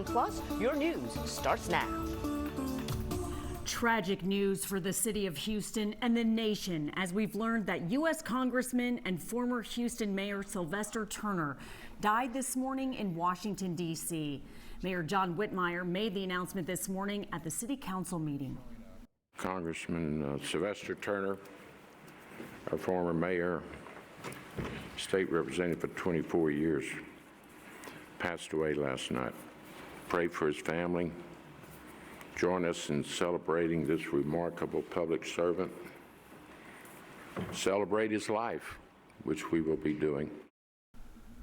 Plus, your news starts now. Tragic news for the city of Houston and the nation as we've learned that U.S. Congressman and former Houston Mayor Sylvester Turner died this morning in Washington, D.C. Mayor John Whitmire made the announcement this morning at the city council meeting. Congressman Sylvester Turner, our former mayor, state representative for 24 years, passed away last night. Pray for his family. Join us in celebrating this remarkable public servant. Celebrate his life, which we will be doing.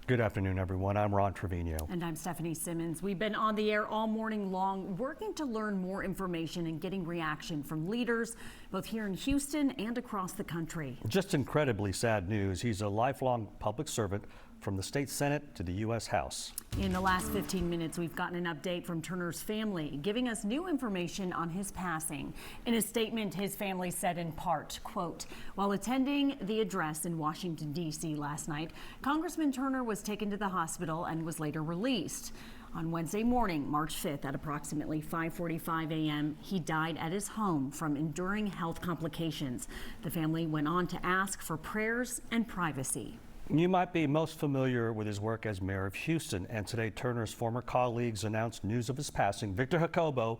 Good afternoon, everyone. I'm Ron Trevino. And I'm Stephanie Simmons. We've been on the air all morning long, working to learn more information and getting reaction from leaders, both here in Houston and across the country. Just incredibly sad news. He's a lifelong public servant from the state Senate to the U.S. House. In the last 15 minutes, we've gotten an update from Turner's family, giving us new information on his passing. In a statement, his family said in part, quote, while attending the address in Washington, D.C. last night, Congressman Turner was taken to the hospital and was later released. On Wednesday morning, March 5th, at approximately 5:45 a.m., he died at his home from enduring health complications. The family went on to ask for prayers and privacy. You might be most familiar with his work as mayor of Houston, and today Turner's former colleagues announced news of his passing. Victor Jacobo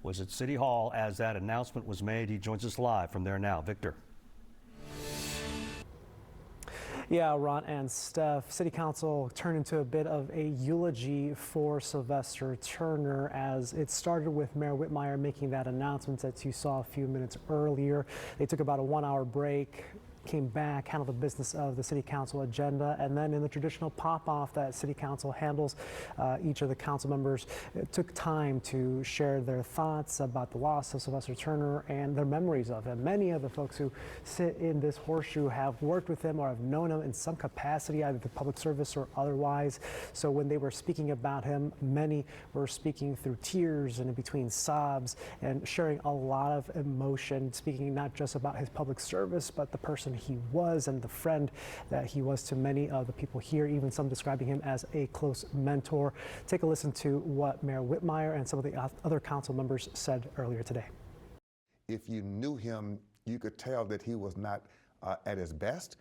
was at City Hall as that announcement was made. He joins us live from there now. Victor. Yeah, Ron and Steph, City Council turned into a bit of a eulogy for Sylvester Turner as it started with Mayor Whitmire making that announcement that you saw a few minutes earlier. They took about a 1-hour break, came back, handled the business of the City Council agenda, and then in the traditional pop-off that City Council handles, each of the council members took time to share their thoughts about the loss of Sylvester Turner and their memories of him. Many of the folks who sit in this horseshoe have worked with him or have known him in some capacity, either the public service or otherwise. So when they were speaking about him, many were speaking through tears and in between sobs and sharing a lot of emotion, speaking not just about his public service, but the person he was and the friend that he was to many of the people here, even some describing him as a close mentor. Take a listen to what Mayor Whitmire and some of the other council members said earlier today. If you knew him, you could tell that he was not at his best.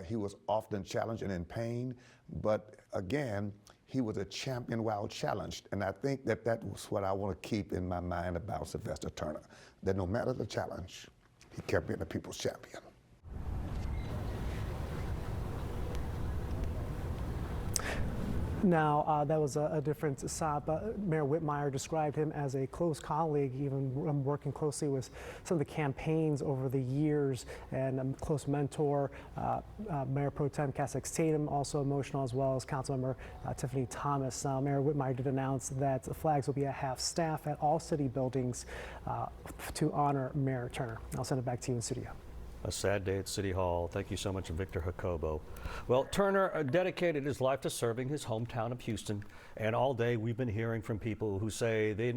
He was often challenged and in pain, but again, he was a champion while challenged. And I think that that was what I want to keep in my mind about Sylvester Turner, that no matter the challenge, he kept being a people's champion. Now, that was a different sob. Mayor Whitmire described him as a close colleague, even working closely with some of the campaigns over the years, and a close mentor. Mayor Pro Tem Cassex Tatum also emotional, as well as Councilmember Tiffany Thomas. Now, Mayor Whitmire did announce that the flags will be at half staff at all city buildings to honor Mayor Turner. I'll send it back to you in studio. A sad day at City Hall. Thank you so much, Victor Jacobo. Well, Turner dedicated his life to serving his hometown of Houston, and all day we've been hearing from people who say he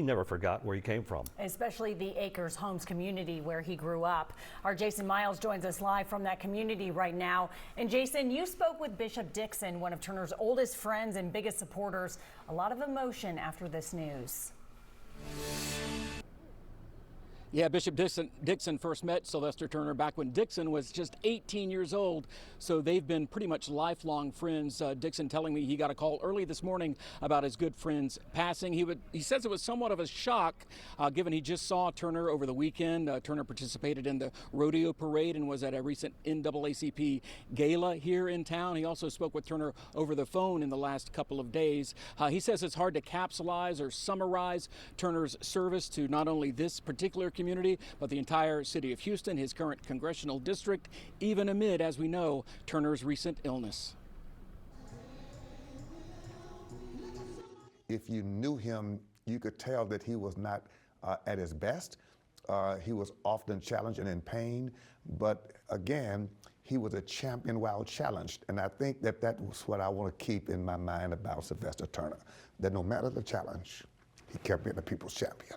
never forgot where he came from. Especially the Acres Homes community where he grew up. Our Jason Miles joins us live from that community right now. And Jason, you spoke with Bishop Dixon, one of Turner's oldest friends and biggest supporters. A lot of emotion after this news. Yeah, Bishop Dixon first met Sylvester Turner back when Dixon was just 18 years old, so they've been pretty much lifelong friends. Dixon telling me he got a call early this morning about his good friend's passing. He says it was somewhat of a shock, given he just saw Turner over the weekend. Turner participated in the rodeo parade and was at a recent NAACP gala here in town. He also spoke with Turner over the phone in the last couple of days. He says it's hard to capsulize or summarize Turner's service to not only this particular community, but the entire city of Houston, his current congressional district, even amid, as we know, Turner's recent illness. If you knew him, you could tell that he was not at his best. He was often challenged and in pain, but again, he was a champion while challenged. And I think that that was what I want to keep in my mind about Sylvester Turner, that no matter the challenge, he kept being a people's champion.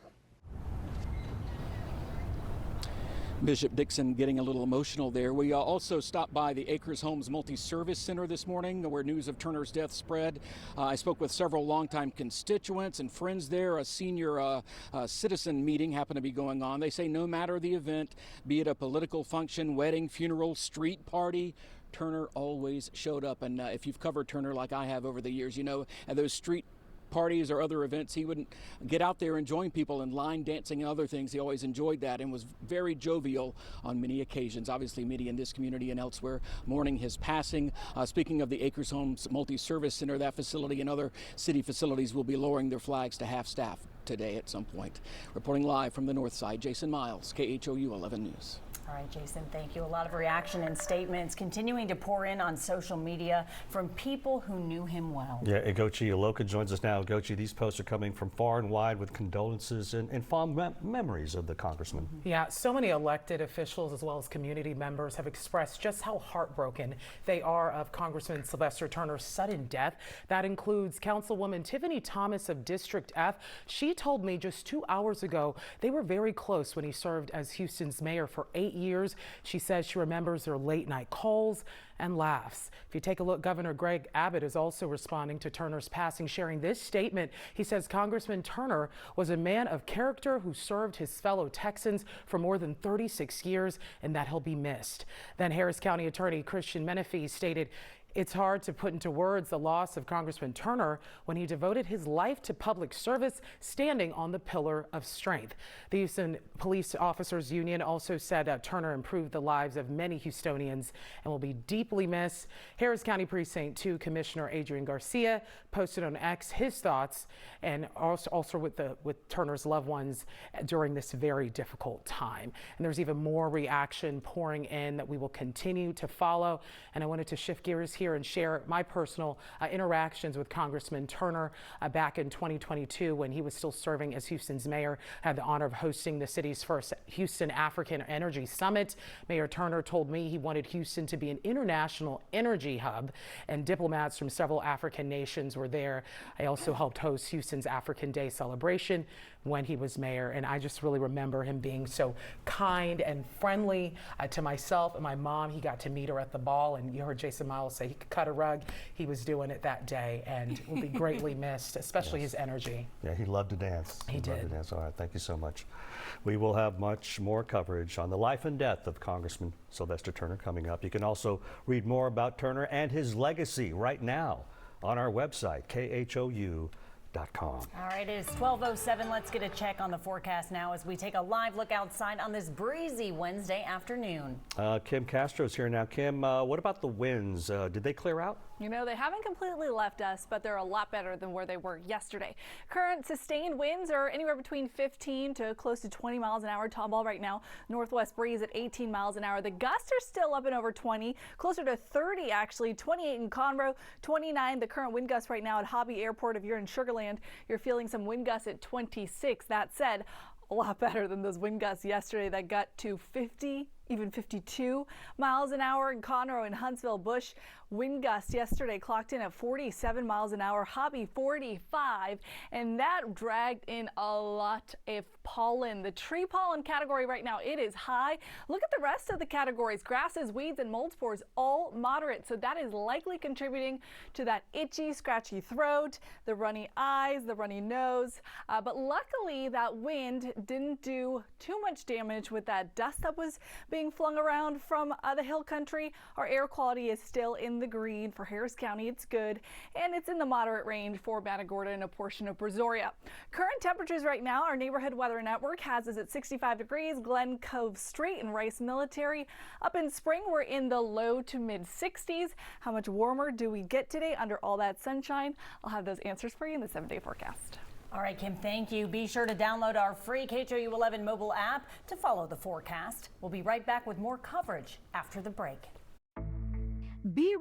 Bishop Dixon getting a little emotional there. We also stopped by the Acres Homes Multi-Service Center this morning where news of Turner's death spread. I spoke with several longtime constituents and friends there. A senior citizen meeting happened to be going on. They say no matter the event, be it a political function, wedding, funeral, street party, Turner always showed up. And if you've covered Turner like I have over the years, you know, at those street parties or other events, he wouldn't get out there and join people in line dancing and other things. He always enjoyed that and was very jovial on many occasions. Obviously, many in this community and elsewhere mourning his passing. Speaking of the Acres Homes Multi-Service Center, that facility and other city facilities will be lowering their flags to half staff today at some point. Reporting live from the north side, Jason Miles, KHOU 11 News. All right, Jason, thank you. A lot of reaction and statements continuing to pour in on social media from people who knew him well. Yeah, Gochi Aloka joins us now. Gochi, these posts are coming from far and wide with condolences and fond memories of the congressman. Yeah, so many elected officials as well as community members have expressed just how heartbroken they are of Congressman Sylvester Turner's sudden death. That includes Councilwoman Tiffany Thomas of District F. She told me just 2 hours ago they were very close when he served as Houston's mayor for 8 years. She says she remembers their late night calls and laughs. If you take a look, Governor Greg Abbott is also responding to Turner's passing, sharing this statement. He says Congressman Turner was a man of character who served his fellow Texans for more than 36 years and that he'll be missed. Then Harris County Attorney Christian Menefee stated, "It's hard to put into words the loss of Congressman Turner when he devoted his life to public service, standing on the pillar of strength." The Houston Police Officers Union also said Turner improved the lives of many Houstonians and will be deeply missed. Harris County Precinct 2 Commissioner Adrian Garcia posted on X his thoughts and also with Turner's loved ones during this very difficult time. And there's even more reaction pouring in that we will continue to follow. And I wanted to shift gears here and share my personal interactions with Congressman Turner back in 2022 when he was still serving as Houston's mayor. I had the honor of hosting the city's first Houston African Energy Summit. Mayor Turner told me he wanted Houston to be an international energy hub, and diplomats from several African nations were there. I also helped host Houston's African Day celebration when he was mayor, and I just really remember him being so kind and friendly to myself and my mom. He got to meet her at the ball, and you heard Jason Miles say he could cut a rug. He was doing it that day and will be greatly missed, especially his energy. Yeah, he loved to dance. He did. Loved to dance. All right, thank you so much. We will have much more coverage on the life and death of Congressman Sylvester Turner coming up. You can also read more about Turner and his legacy right now on our website, KHOU.com. All right, it is 12:07. Let's get a check on the forecast now as we take a live look outside on this breezy Wednesday afternoon. Kim Castro's here now. Kim, what about the winds? Did they clear out? You know, they haven't completely left us, but they're a lot better than where they were yesterday. Current sustained winds are anywhere between 15 to close to 20 miles an hour. Tomball right now, northwest breeze at 18 miles an hour. The gusts are still up and over 20, closer to 30 actually, 28 in Conroe, 29 the current wind gusts right now at Hobby Airport. If you're in Sugar Land, you're feeling some wind gusts at 26. That said, a lot better than those wind gusts yesterday that got to 50, even 52 miles an hour in Conroe and Huntsville. Bush wind gusts yesterday clocked in at 47 miles an hour, Hobby 45, and that dragged in a lot of pollen. The tree pollen category right now, it is high. Look at the rest of the categories. Grasses, weeds, and mold spores, all moderate. So that is likely contributing to that itchy, scratchy throat, the runny eyes, the runny nose. But luckily that wind didn't do too much damage with that dust that was being flung around from the hill country. Our air quality is still in the green. For Harris County, it's good, and it's in the moderate range for Matagorda and a portion of Brazoria. Current temperatures right now, our neighborhood weather network has us at 65 degrees, Glen Cove Street and Rice Military. Up in Spring, we're in the low to mid 60s. How much warmer do we get today under all that sunshine? I'll have those answers for you in the 7-day forecast. All right, Kim, thank you. Be sure to download our free KHOU 11 mobile app to follow the forecast. We'll be right back with more coverage after the break. Be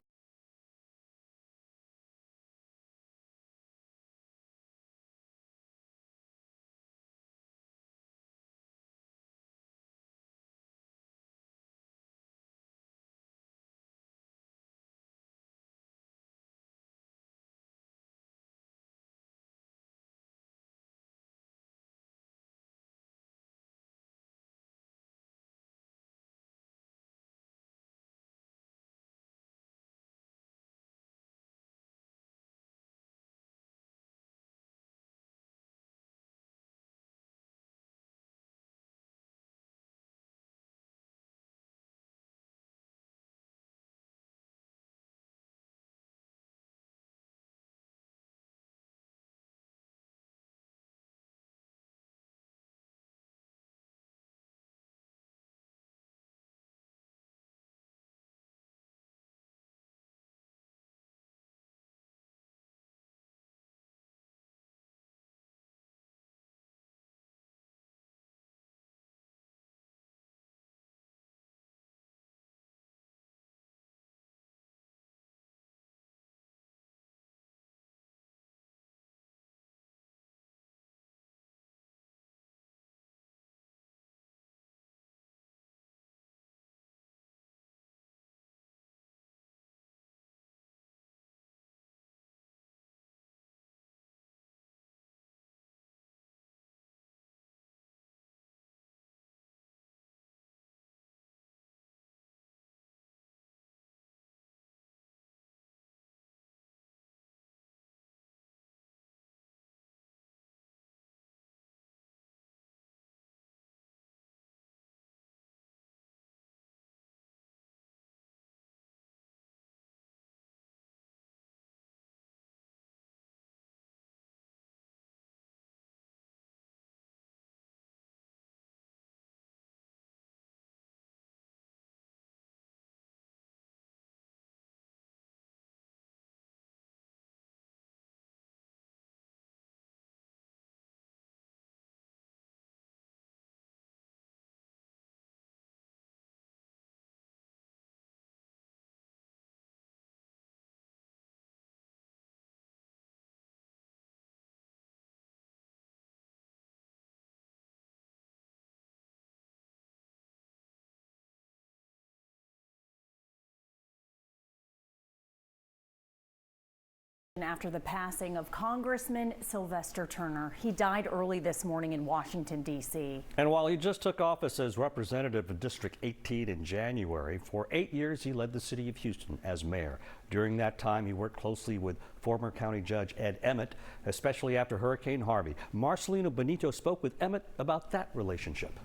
After the passing of Congressman Sylvester Turner. He died early this morning in Washington, D.C. And while he just took office as representative of District 18 in January, for 8 years he led the city of Houston as mayor. During that time, he worked closely with former County Judge Ed Emmett, especially after Hurricane Harvey. Marcelino Benito spoke with Emmett about that relationship.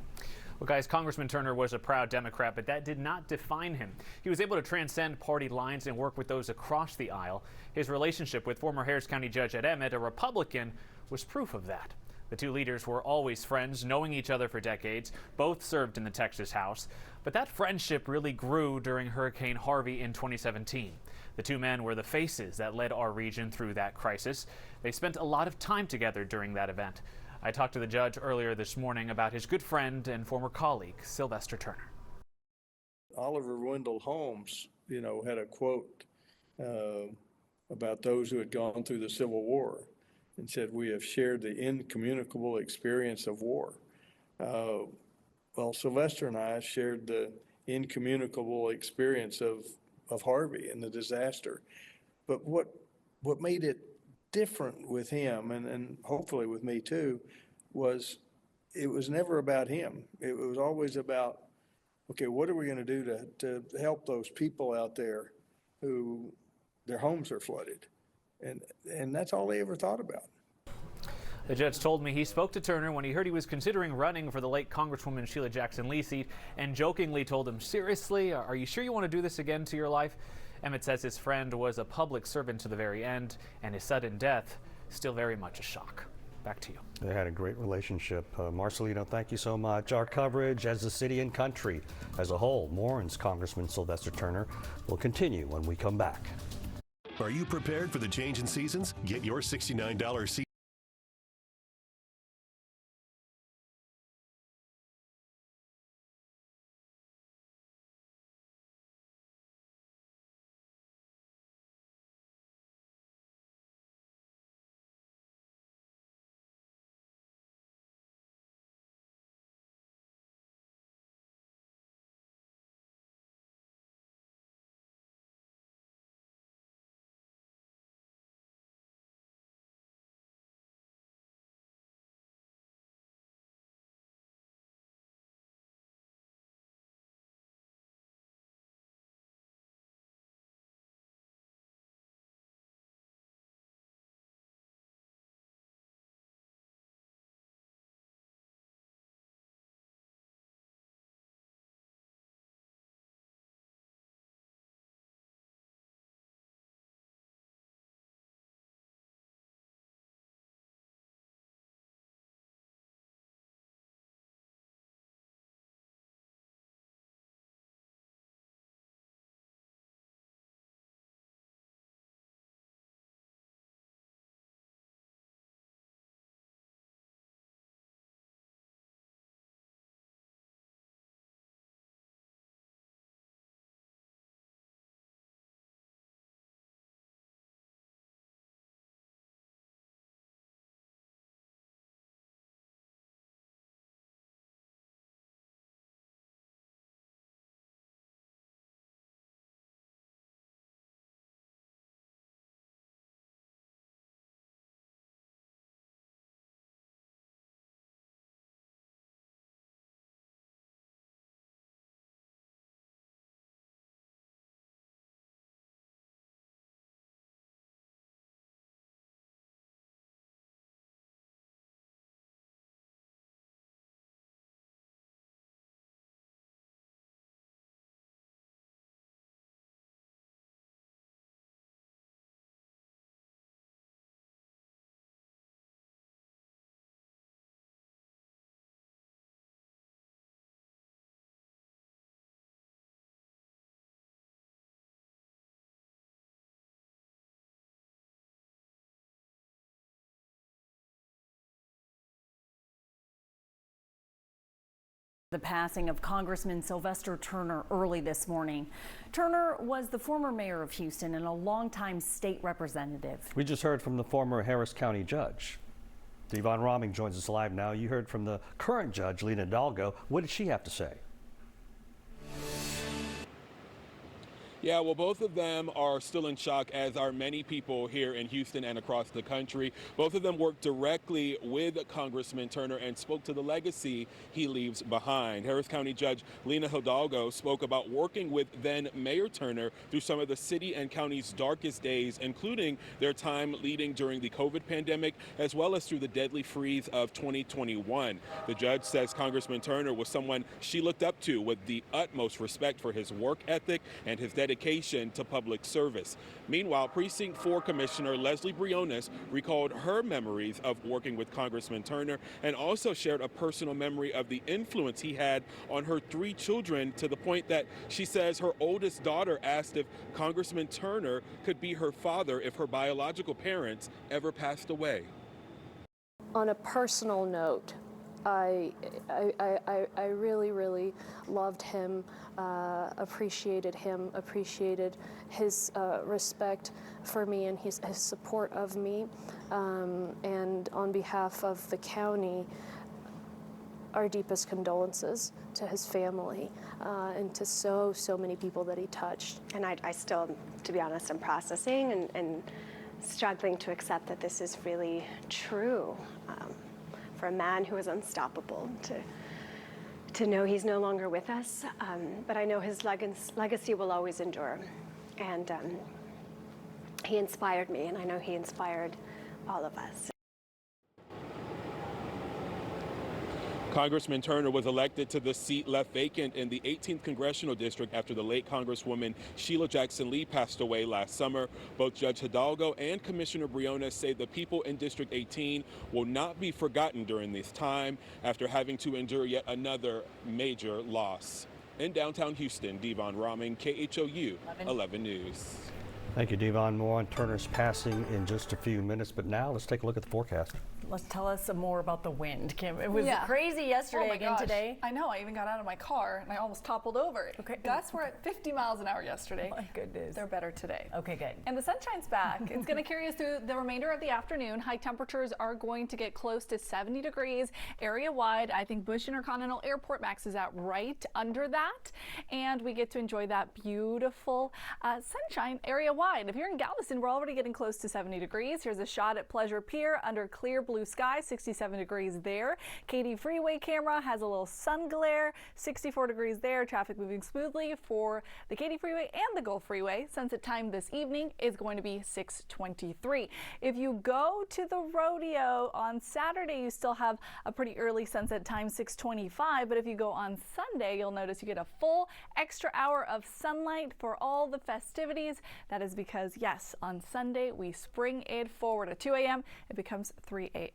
Well, guys, Congressman Turner was a proud Democrat, but that did not define him. He was able to transcend party lines and work with those across the aisle. His relationship with former Harris County Judge Ed Emmett, a Republican, was proof of that. The two leaders were always friends, knowing each other for decades. Both served in the Texas House. But that friendship really grew during Hurricane Harvey in 2017. The two men were the faces that led our region through that crisis. They spent a lot of time together during that event. I talked to the judge earlier this morning about his good friend and former colleague, Sylvester Turner. Oliver Wendell Holmes, had a quote about those who had gone through the Civil War and said, "We have shared the incommunicable experience of war." Well, Sylvester and I shared the incommunicable experience of Harvey and the disaster. But what made it different with him, and hopefully with me too, was it was never about him. It was always about, okay, what are we going to do to help those people out there who their homes are flooded? And that's all he ever thought about. The judge told me he spoke to Turner when he heard he was considering running for the late Congresswoman Sheila Jackson Lee seat and jokingly told him, "Seriously, are you sure you want to do this again to your life?" Emmett says his friend was a public servant to the very end, and his sudden death still very much a shock. Back to you. They had a great relationship. Marcelino, thank you so much. Our coverage as the city and country as a whole mourns Congressman Sylvester Turner will continue when we come back. Are you prepared for the change in seasons? Get your $69 season. The passing of Congressman Sylvester Turner early this morning. Turner was the former mayor of Houston and a longtime state representative. We just heard from the former Harris County judge. Devon Roming joins us live now. You heard from the current judge, Lena Hidalgo. What did she have to say? Yeah, well, both of them are still in shock, as are many people here in Houston and across the country. Both of them worked directly with Congressman Turner and spoke to the legacy he leaves behind. Harris County Judge Lena Hidalgo spoke about working with then Mayor Turner through some of the city and county's darkest days, including their time leading during the COVID pandemic, as well as through the deadly freeze of 2021. The judge says Congressman Turner was someone she looked up to with the utmost respect for his work ethic and his dedication to public service. Meanwhile, Precinct 4 Commissioner Leslie Briones recalled her memories of working with Congressman Turner and also shared a personal memory of the influence he had on her 3 children, to the point that she says her oldest daughter asked if Congressman Turner could be her father if her biological parents ever passed away. On a personal note, I really loved him, appreciated his respect for me and his support of me. And on behalf of the county, our deepest condolences to his family and to so many people that he touched. And I still, to be honest, I'm processing and struggling to accept that this is really true. For a man who is unstoppable, to know he's no longer with us, but I know his legacy will always endure. And he inspired me, and I know he inspired all of us. Congressman Turner was elected to the seat left vacant in the 18th Congressional District after the late Congresswoman Sheila Jackson Lee passed away last summer. Both Judge Hidalgo and Commissioner Briones say the people in District 18 will not be forgotten during this time after having to endure yet another major loss. In downtown Houston, Devon Rahman, KHOU 11 News. Thank you, Devon. More on Turner's passing in just a few minutes, but now let's take a look at the forecast. Let's tell us some more about the wind, Kim. It was Yeah. crazy yesterday, again today. I know. I even got out of my car and I almost toppled over. Okay. Gusts were at 50 miles an hour yesterday. My goodness. They're better today. Okay, good. And the sunshine's back. It's going to carry us through the remainder of the afternoon. High temperatures are going to get close to 70 degrees area wide. I think Bush Intercontinental Airport maxes out right under that. And we get to enjoy that beautiful sunshine area wide. If you're in Galveston, we're already getting close to 70 degrees. Here's a shot at Pleasure Pier under clear blue sky, 67 degrees there. Katy Freeway camera has a little sun glare, 64 degrees there. Traffic moving smoothly for the Katy Freeway and the Gulf Freeway. Sunset time this evening is going to be 6:23. If you go to the rodeo on Saturday, you still have a pretty early sunset time, 6:25. But if you go on Sunday, you'll notice you get a full extra hour of sunlight for all the festivities. That is because, yes, on Sunday we spring it forward at 2 a.m. It becomes 3 a.m.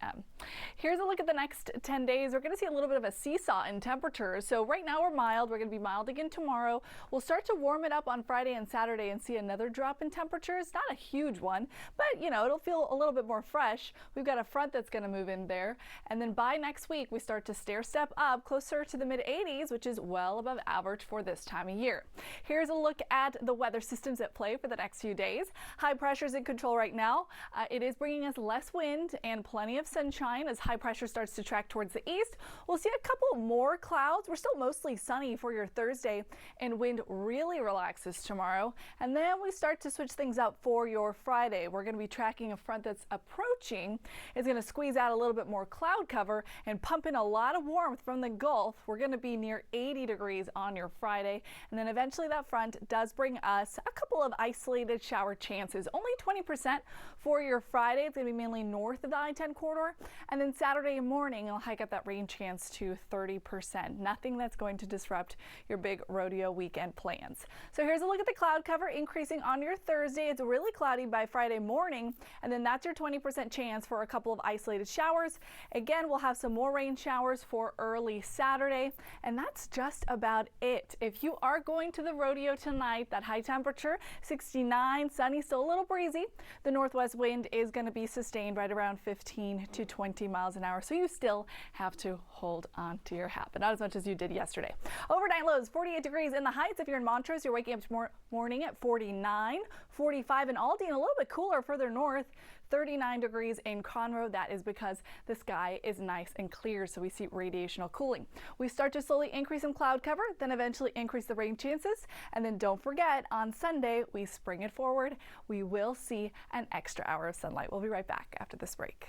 Here's a look at the next 10 days. We're going to see a little bit of a seesaw in temperatures. So right now we're mild. We're going to be mild again tomorrow. We'll start to warm it up on Friday and Saturday and see another drop in temperatures. Not a huge one, but it'll feel a little bit more fresh. We've got a front that's going to move in there. And then by next week, we start to stair step up closer to the mid 80s, which is well above average for this time of year. Here's a look at the weather systems at play for the next few days. High pressure's in control right now. It is bringing us less wind and plenty of sunshine as high pressure starts to track towards the east. We'll see a couple more clouds. We're still mostly sunny for your Thursday, and wind really relaxes tomorrow. And then we start to switch things up for your Friday. We're going to be tracking a front that's approaching. It's going to squeeze out a little bit more cloud cover and pump in a lot of warmth from the Gulf. We're going to be near 80 degrees on your Friday. And then eventually that front does bring us a couple of isolated shower chances. Only 20% for your Friday. It's going to be mainly north of the I-10 corridor. And then Saturday morning, it'll hike up that rain chance to 30%. Nothing that's going to disrupt your big rodeo weekend plans. So here's a look at the cloud cover increasing on your Thursday. It's really cloudy by Friday morning, and then that's your 20% chance for a couple of isolated showers. Again, we'll have some more rain showers for early Saturday, and that's just about it. If you are going to the rodeo tonight, that high temperature, 69, sunny, still a little breezy. The northwest wind is going to be sustained right around 15 to 20 miles an hour, so you still have to hold on to your hat, but not as much as you did yesterday. Overnight lows, 48 degrees in the Heights. If you're in Montrose, you're waking up tomorrow morning at 49, 45 in Aldine, a little bit cooler further north, 39 degrees in Conroe. That is because the sky is nice and clear, so we see radiational cooling. We start to slowly increase some cloud cover, then eventually increase the rain chances. And then don't forget, on Sunday, we spring it forward. We will see an extra hour of sunlight. We'll be right back after this break.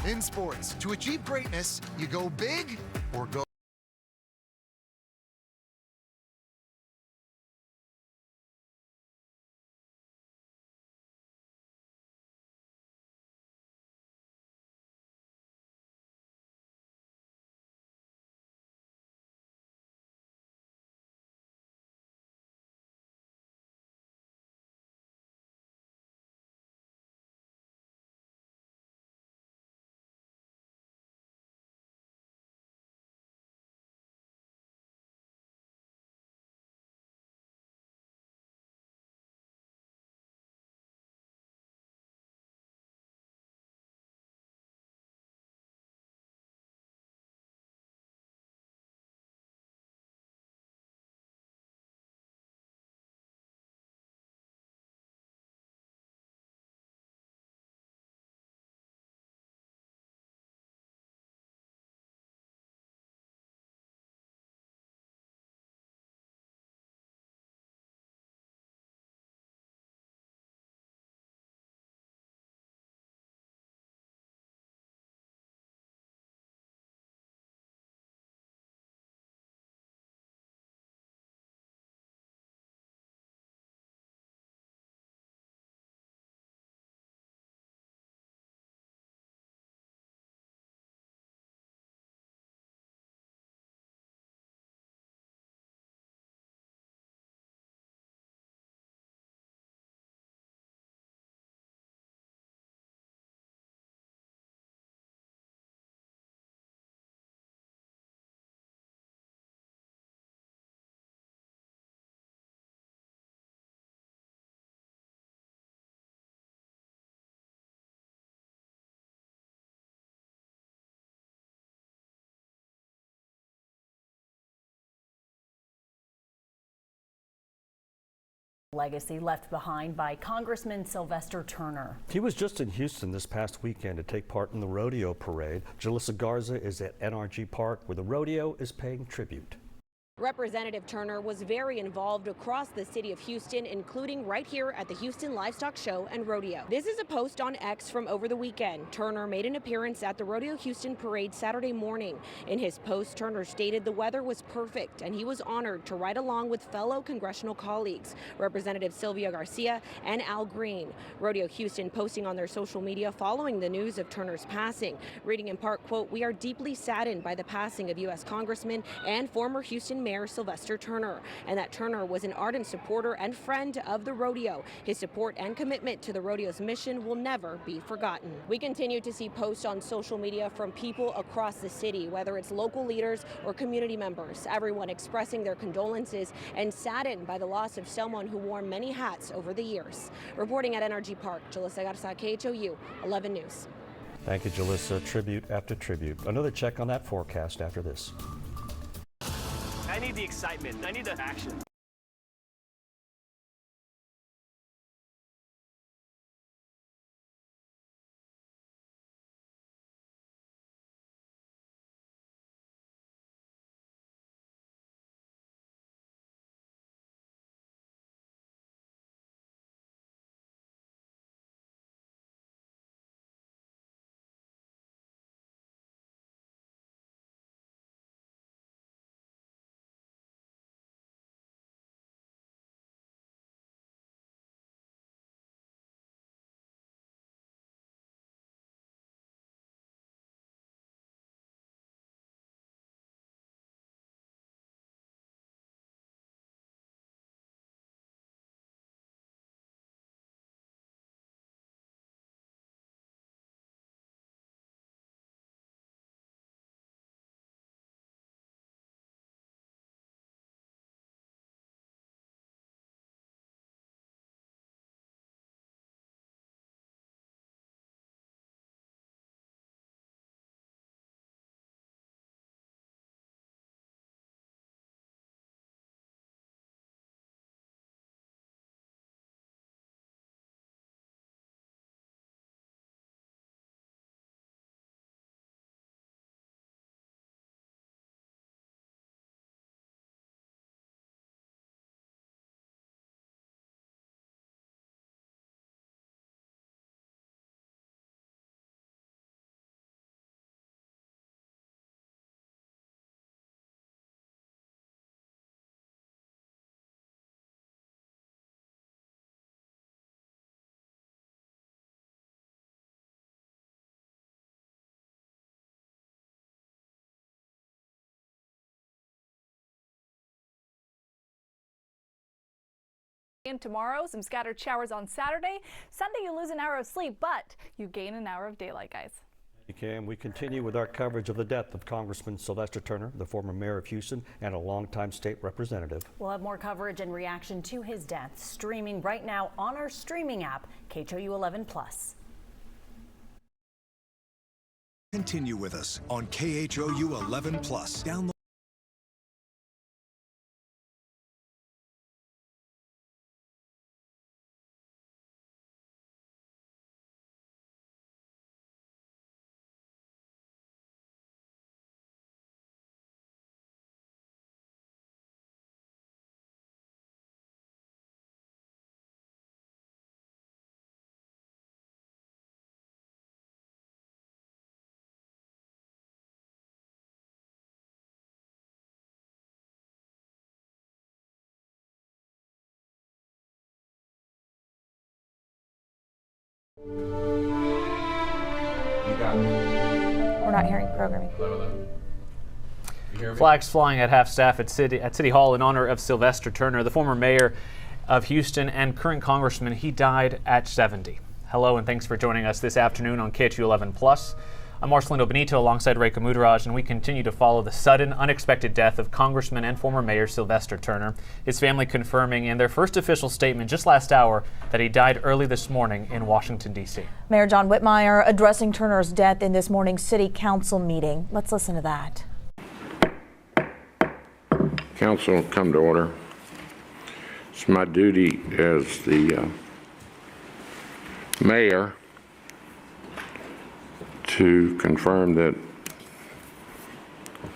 In sports, to achieve greatness, you go big or go Legacy left behind by Congressman Sylvester Turner. He was just in Houston this past weekend to take part in the rodeo parade. Jalissa Garza is at NRG Park, where the rodeo is paying tribute. Representative Turner was very involved across the city of Houston, including right here at the Houston Livestock Show and Rodeo. This is a post on X from over the weekend. Turner made an appearance at the Rodeo Houston parade Saturday morning. In his post, Turner stated the weather was perfect and he was honored to ride along with fellow congressional colleagues, Representative Sylvia Garcia and Al Green. Rodeo Houston posting on their social media following the news of Turner's passing, reading in part, quote, "We are deeply saddened by the passing of U.S. Congressman and former Houston Mayor Sylvester Turner, and that Turner was an ardent supporter and friend of the rodeo. His support and commitment to the rodeo's mission will never be forgotten." We continue to see posts on social media from people across the city, whether it's local leaders or community members, everyone expressing their condolences and saddened by the loss of someone who wore many hats over the years. Reporting at NRG Park, Jalissa Garza, KHOU 11 News. Thank you, Jalissa. Tribute after tribute. Another check on that forecast after this. I need the excitement. I need the action. And tomorrow, some scattered showers on Saturday. Sunday, you lose an hour of sleep, but you gain an hour of daylight, guys. Cam, we continue with our coverage of the death of Congressman Sylvester Turner, the former mayor of Houston and a longtime state representative. We'll have more coverage and reaction to his death streaming right now on our streaming app, KHOU 11+. Continue with us on KHOU 11+. Download. We're not hearing programming. Flags flying at half-staff at City Hall in honor of Sylvester Turner, the former mayor of Houston and current congressman. He died at 70. Hello and thanks for joining us this afternoon on KHOU 11+. I'm Marcelino Benito alongside Reka Mudaraj, and we continue to follow the sudden, unexpected death of Congressman and former Mayor Sylvester Turner. His family confirming in their first official statement just last hour that he died early this morning in Washington, D.C. Mayor John Whitmire addressing Turner's death in this morning's City Council meeting. Let's listen to that. Council, come to order. It's my duty as the mayor to confirm that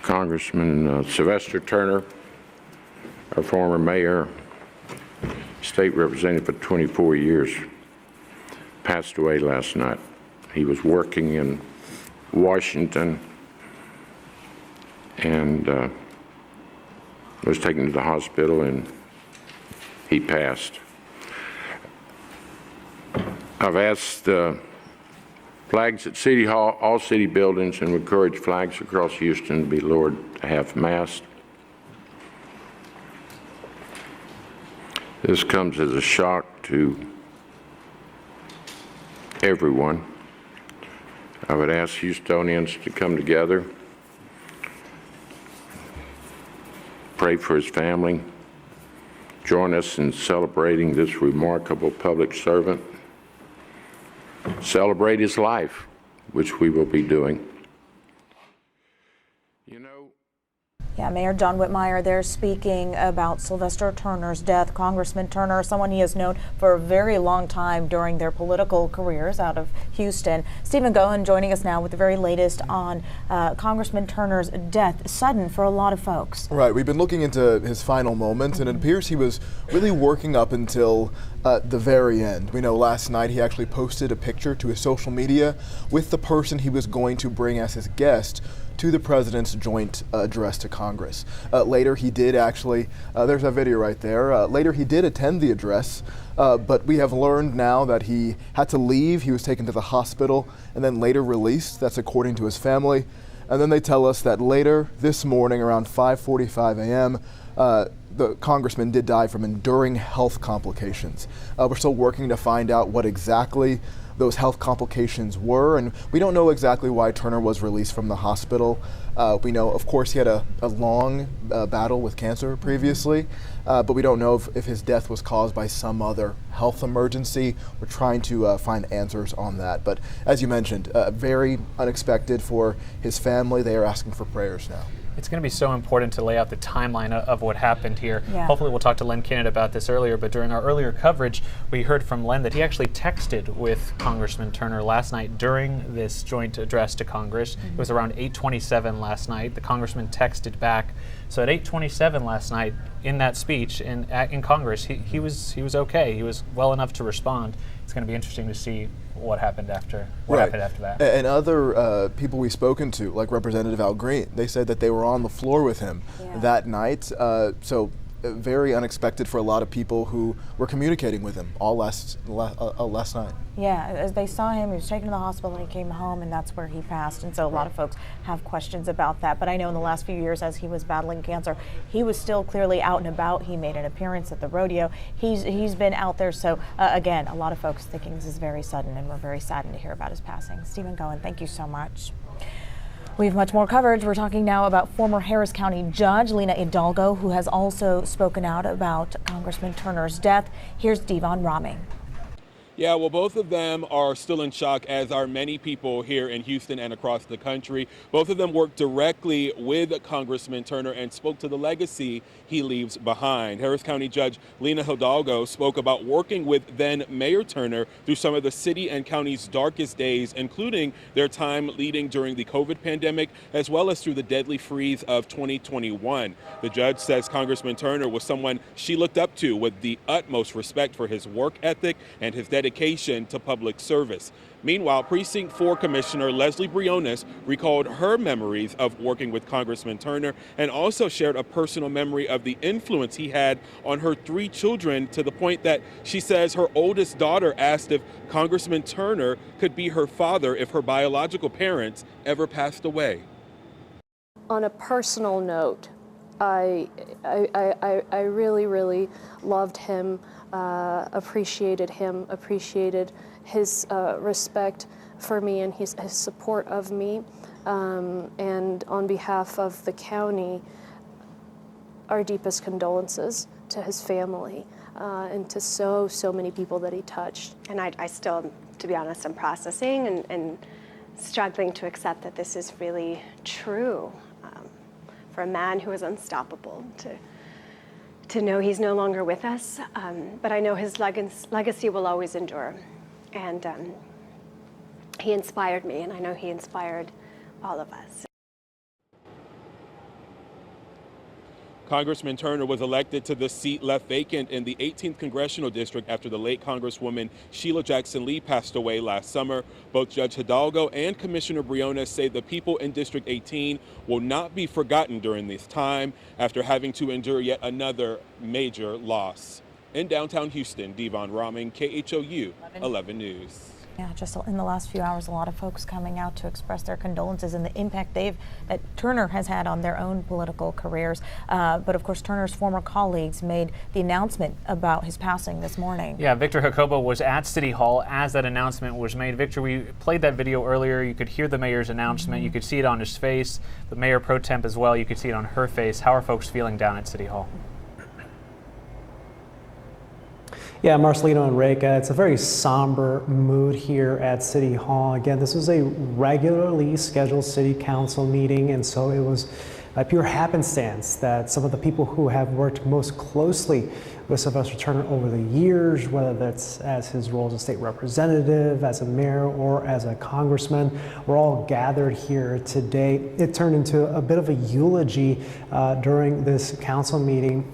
Congressman Sylvester Turner, our former mayor, state representative for 24 years, passed away last night. He was working in Washington and was taken to the hospital, and he passed. I've asked flags at City Hall, all city buildings, and encourage flags across Houston to be lowered to half-mast. This comes as a shock to everyone. I would ask Houstonians to come together, pray for his family, join us in celebrating this remarkable public servant, celebrate his life, which we will be doing. Yeah, Mayor John Whitmire there speaking about Sylvester Turner's death. Congressman Turner, someone he has known for a very long time during their political careers out of Houston. Stephen Goen joining us now with the very latest on Congressman Turner's death. Sudden for a lot of folks. Right, we've been looking into his final moments, and it appears he was really working up until the very end. We know last night he actually posted a picture to his social media with the person he was going to bring as his guest to the president's joint address to Congress. Later he did actually, there's that video right there, later he did attend the address, but we have learned now that he had to leave. He was taken to the hospital and then later released. That's according to his family. And then they tell us that later this morning around 5:45 a.m., the congressman did die from enduring health complications. We're still working to find out what exactly those health complications were, and we don't know exactly why Turner was released from the hospital. We know, of course, he had a long battle with cancer previously, but we don't know if his death was caused by some other health emergency. We're trying to find answers on that. But as you mentioned, very unexpected for his family. They are asking for prayers now. It's going to be so important to lay out the timeline of what happened here. Yeah. Hopefully we'll talk to Len Kennett about this earlier, but during our earlier coverage, we heard from Len that he actually texted with Congressman Turner last night during this joint address to Congress. It was around 8:27 last night. The congressman texted back. So at 8:27 last night, in that speech in Congress, he was okay. He was well enough to respond. It's going to be interesting to see what happened after that. And other people we've spoken to, like Representative Al Green, they said that they were on the floor with him that night. So very unexpected for a lot of people who were communicating with him all last night. Yeah, as they saw him, he was taken to the hospital and he came home, and that's where he passed. And so a lot of folks have questions about that. But I know in the last few years, as he was battling cancer, he was still clearly out and about. He made an appearance at the rodeo. He's been out there. So again, a lot of folks thinking this is very sudden, and we're very saddened to hear about his passing. Stephen Cohen, thank you so much. We have much more coverage. We're talking now about former Harris County Judge Lena Hidalgo, who has also spoken out about Congressman Turner's death. Here's Devon Raming. Yeah, well, both of them are still in shock, as are many people here in Houston and across the country. Both of them worked directly with Congressman Turner and spoke to the legacy he leaves behind. Harris County Judge Lena Hidalgo spoke about working with then Mayor Turner through some of the city and county's darkest days, including their time leading during the COVID pandemic, as well as through the deadly freeze of 2021. The judge says Congressman Turner was someone she looked up to with the utmost respect for his work ethic and his dedication to public service. Meanwhile, Precinct 4 Commissioner Leslie Briones recalled her memories of working with Congressman Turner and also shared a personal memory of the influence he had on her 3 children, to the point that she says her oldest daughter asked if Congressman Turner could be her father if her biological parents ever passed away. On a personal note, I really loved him, appreciated his respect for me and his support of me. And on behalf of the county, our deepest condolences to his family and to so many people that he touched. And I still, to be honest, I'm processing and struggling to accept that this is really true. For a man who is unstoppable, to know he's no longer with us, but I know his legacy will always endure. And he inspired me, and I know he inspired all of us. Congressman Turner was elected to the seat left vacant in the 18th Congressional District after the late Congresswoman Sheila Jackson Lee passed away last summer. Both Judge Hidalgo and Commissioner Briones say the people in District 18 will not be forgotten during this time after having to endure yet another major loss. In downtown Houston, Devon Raming, KHOU 11 News. Yeah, just in the last few hours, a lot of folks coming out to express their condolences and the impact that Turner has had on their own political careers. But of course, Turner's former colleagues made the announcement about his passing this morning. Yeah, Victor Jacobo was at City Hall as that announcement was made. Victor, we played that video earlier. You could hear the mayor's announcement. You could see it on his face. The mayor pro temp as well. You could see it on her face. How are folks feeling down at City Hall? Yeah, Marcelino and Reka, it's a very somber mood here at City Hall. Again, this was a regularly scheduled city council meeting, and so it was a pure happenstance that some of the people who have worked most closely with Sylvester Turner over the years, whether that's as his role as a state representative, as a mayor, or as a congressman, were all gathered here today. It turned into a bit of a eulogy during this council meeting.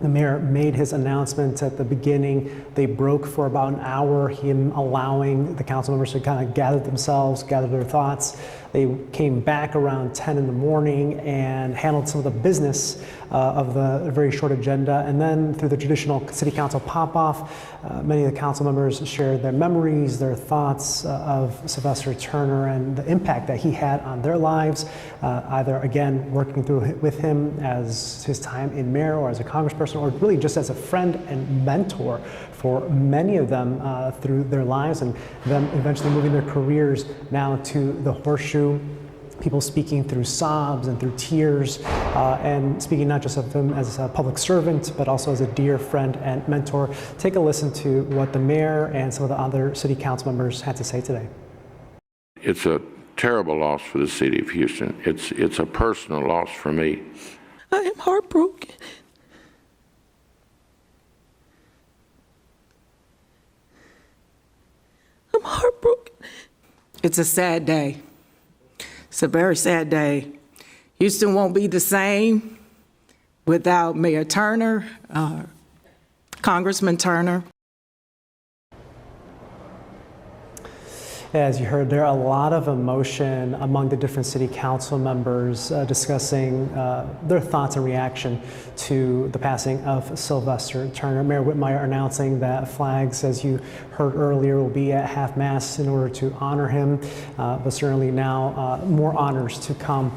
The mayor made his announcements at the beginning. They broke for about an hour, him allowing the council members to kind of gather themselves, gather their thoughts. They came back around 10 in the morning and handled some of the business of the very short agenda. And then through the traditional city council pop-off, many of the council members shared their memories, their thoughts of Sylvester Turner and the impact that he had on their lives, either again working through with him as his time in mayor or as a congressperson, or really just as a friend and mentor for many of them through their lives, and them eventually moving their careers now to the Horseshoe. People speaking through sobs and through tears, and speaking not just of him as a public servant, but also as a dear friend and mentor. Take a listen to what the mayor and some of the other city council members had to say today. It's a terrible loss for the city of Houston. It's a personal loss for me. I am heartbroken. I'm heartbroken. It's a sad day. It's a very sad day. Houston won't be the same without Mayor Turner, Congressman Turner. As you heard, there are a lot of emotion among the different city council members discussing their thoughts and reaction to the passing of Sylvester Turner. Mayor Whitmire announcing that flags, as you heard earlier, will be at half-mast in order to honor him, but certainly now more honors to come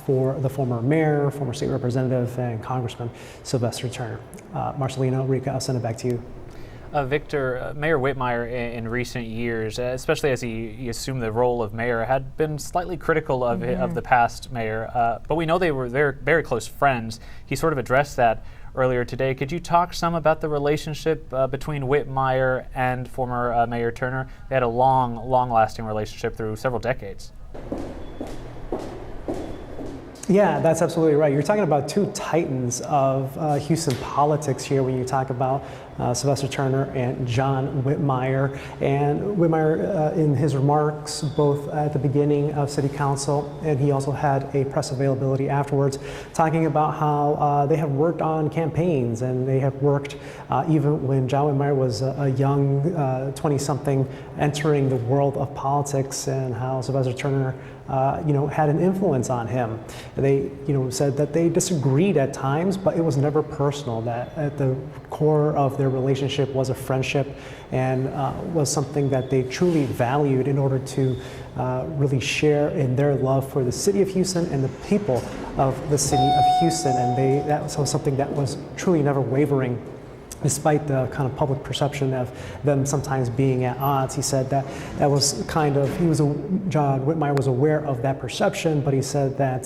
for the former mayor, former state representative, and Congressman Sylvester Turner. Marcelino, Rika, I'll send it back to you. Victor, Mayor Whitmire in recent years, especially as he assumed the role of mayor, had been slightly critical of the past mayor, but we know they were very close friends. He sort of addressed that earlier today. Could you talk some about the relationship between Whitmire and former Mayor Turner? They had a long-lasting relationship through several decades. Yeah, that's absolutely right. You're talking about two titans of Houston politics here when you talk about Sylvester Turner and John Whitmire. And Whitmire, in his remarks, both at the beginning of City Council, and he also had a press availability afterwards, talking about how they have worked on campaigns, and they have worked even when John Whitmire was a young 20-something entering the world of politics, and how Sylvester Turner had an influence on him. They, said that they disagreed at times, but it was never personal, that at the core of their relationship was a friendship and was something that they truly valued in order to really share in their love for the city of Houston and the people of the city of Houston. And that was something that was truly never wavering, despite the kind of public perception of them sometimes being at odds. He said that was John Whitmire was aware of that perception, but he said that,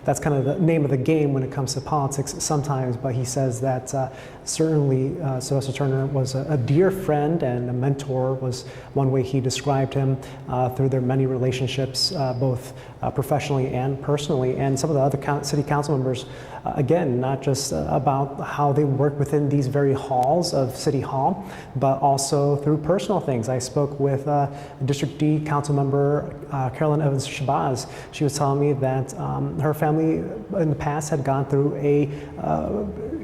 that's kind of the name of the game when it comes to politics sometimes. But he says that certainly Sylvester Turner was a dear friend and a mentor, was one way he described him through their many relationships, both professionally and personally. And some of the other city council members, again, not just about how they work within these very halls of City Hall, but also through personal things. I spoke with District D council member Carolyn Evans-Shabazz. She was telling me that her family in the past had gone through a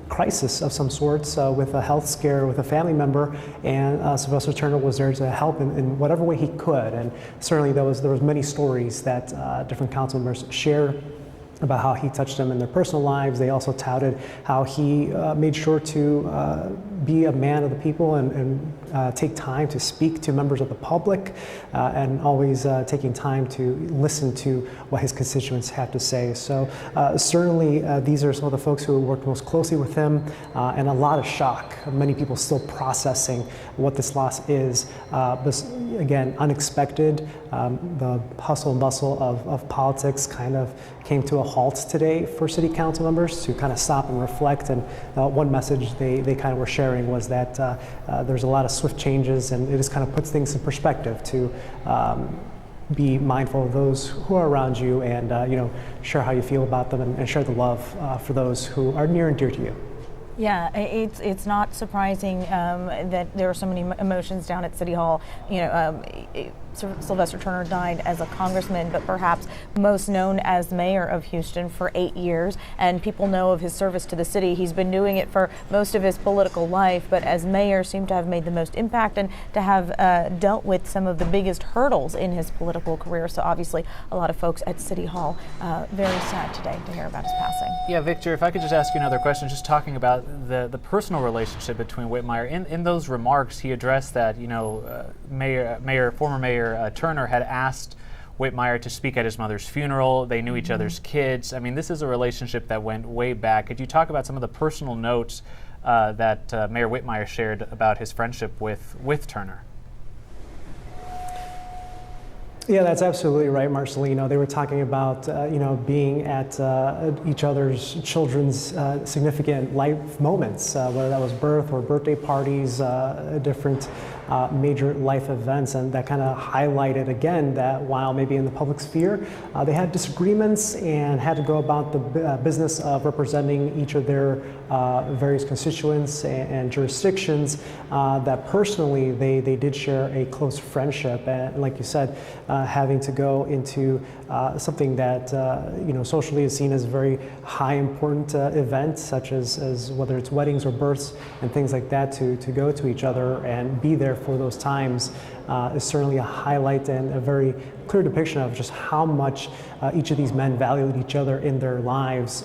crisis of some sorts with a health scare with a family member, and Sylvester Turner was there to help in whatever way he could. And certainly there was many stories that different council members shared about how he touched them in their personal lives. They also touted how he made sure to be a man of the people and take time to speak to members of the public, and always taking time to listen to what his constituents have to say. So certainly these are some of the folks who worked most closely with him, and a lot of shock. Many people still processing what this loss is, but again, unexpected. The hustle and bustle of politics kind of came to a halt today for city council members to kind of stop and reflect. And one message they kind of were sharing was that there's a lot of swift changes, and it just kind of puts things in perspective to be mindful of those who are around you, and share how you feel about them, and share the love for those who are near and dear to you. Yeah, it's not surprising that there are so many emotions down at City Hall. Sylvester Turner died as a congressman, but perhaps most known as mayor of Houston for 8 years, and people know of his service to the city. He's been doing it for most of his political life, but as mayor seemed to have made the most impact and to have dealt with some of the biggest hurdles in his political career. So obviously a lot of folks at City Hall very sad today to hear about his passing. Yeah, Victor, if I could just ask you another question, just talking about the personal relationship between Whitmire. In those remarks, he addressed that, former Mayor Turner had asked Whitmire to speak at his mother's funeral. They knew each other's kids. I mean, this is a relationship that went way back. Could you talk about some of the personal notes that Mayor Whitmire shared about his friendship with Turner? Yeah, that's absolutely right, Marcelino. They were talking about, being at each other's children's significant life moments, whether that was birth or birthday parties, different major life events, and that kind of highlighted again that while maybe in the public sphere they had disagreements and had to go about the business of representing each of their various constituents and jurisdictions, that personally they did share a close friendship. And like you said, having to go into something that socially is seen as a very high important event, such as whether it's weddings or births and things like that, to go to each other and be there there for those times is certainly a highlight and a very clear depiction of just how much each of these men valued each other in their lives.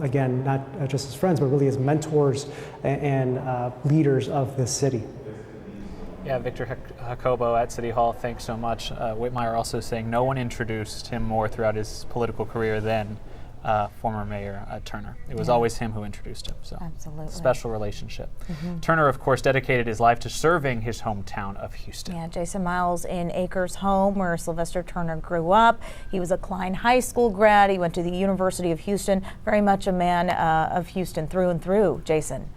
Again, not just as friends, but really as mentors and leaders of this city. Yeah, Victor Jacobo at City Hall, thanks so much. Whitmire also saying no one introduced him more throughout his political career than former Mayor Turner. It was always him who introduced him. So absolutely. Special relationship. Turner, of course, dedicated his life to serving his hometown of Houston. Yeah, Jason Miles in Acres home where Sylvester Turner grew up. He was a Klein High School grad. He went to the University of Houston. Very much a man of Houston through and through. Jason.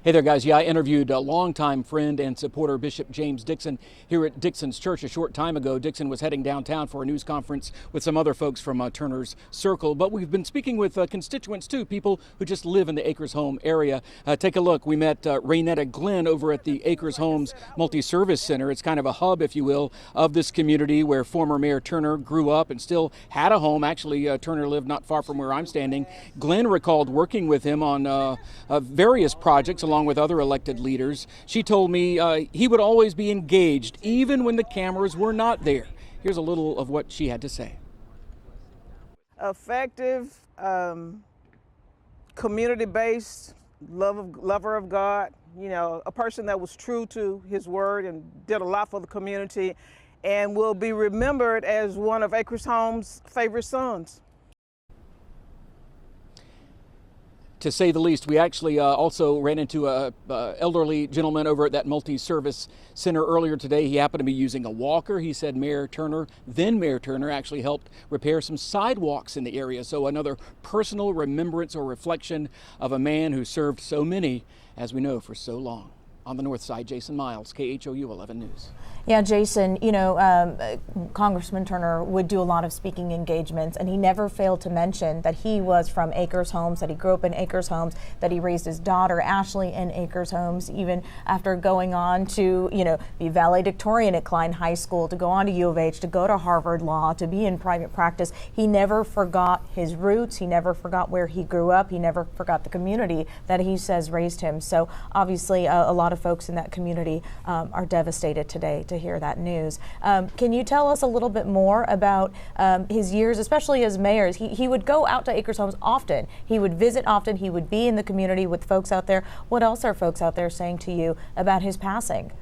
Hey there, guys. Yeah, I interviewed a longtime friend and supporter, Bishop James Dixon, here at Dixon's Church a short time ago. Dixon was heading downtown for a news conference with some other folks from Turner's circle. But we've been speaking with constituents, too, people who just live in the Acres Home area. Take a look. We met Raynetta Glenn over at the Acres Homes Multi-Service Center. It's kind of a hub, if you will, of this community where former Mayor Turner grew up and still had a home. Actually, Turner lived not far from where I'm standing. Glenn recalled working with him on various projects along with other elected leaders. She told me he would always be engaged, even when the cameras were not there. Here's a little of what she had to say. Effective, community-based, lover of God, you know, a person that was true to his word and did a lot for the community and will be remembered as one of Acres Home's favorite sons. To say the least. We actually also ran into a elderly gentleman over at that multi-service center earlier today. He happened to be using a walker. He said Mayor Turner, then Mayor Turner, actually helped repair some sidewalks in the area. So another personal remembrance or reflection of a man who served so many, as we know, for so long. On the north side, Jason Miles, KHOU 11 News. Yeah, Jason, you know, Congressman Turner would do a lot of speaking engagements, and he never failed to mention that he was from Acres Homes, that he grew up in Acres Homes, that he raised his daughter, Ashley, in Acres Homes, even after going on to, you know, be valedictorian at Klein High School, to go on to U of H, to go to Harvard Law, to be in private practice. He never forgot his roots. He never forgot where he grew up. He never forgot the community that he says raised him. So obviously a lot of folks in that community are devastated today to hear that news. Can you tell us a little bit more about his years, especially as mayor? He would go out to Acres Homes often. He would visit often. He would be in the community with folks out there. What else are folks out there saying to you about his passing?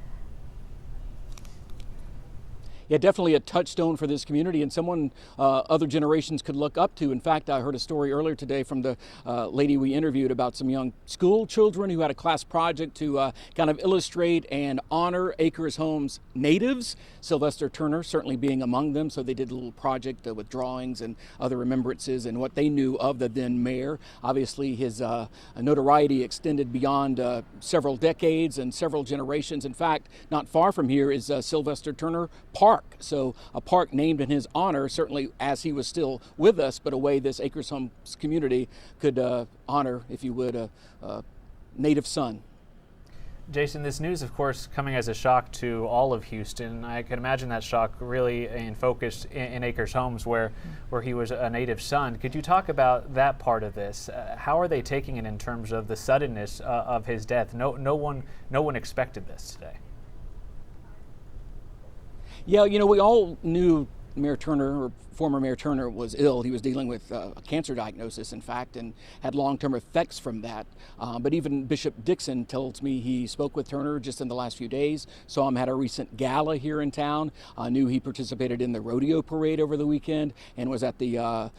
Yeah, definitely a touchstone for this community and someone other generations could look up to. In fact, I heard a story earlier today from the lady we interviewed about some young school children who had a class project to kind of illustrate and honor Acres Homes natives, Sylvester Turner certainly being among them. So they did a little project with drawings and other remembrances and what they knew of the then mayor. Obviously, his notoriety extended beyond several decades and several generations. In fact, not far from here is Sylvester Turner Park. So a park named in his honor, certainly as he was still with us, but a way this Acres Homes community could honor, if you would, a native son. Jason, this news, of course, coming as a shock to all of Houston. I can imagine that shock really in focus in Acres Homes, where he was a native son. Could you talk about that part of this? How are they taking it in terms of the suddenness of his death? No one expected this today. Yeah, you know, we all knew Mayor Turner, or former Mayor Turner, was ill. He was dealing with a cancer diagnosis, in fact, and had long-term effects from that. But even Bishop Dixon tells me he spoke with Turner just in the last few days, saw him at a recent gala here in town, knew he participated in the rodeo parade over the weekend, and was at the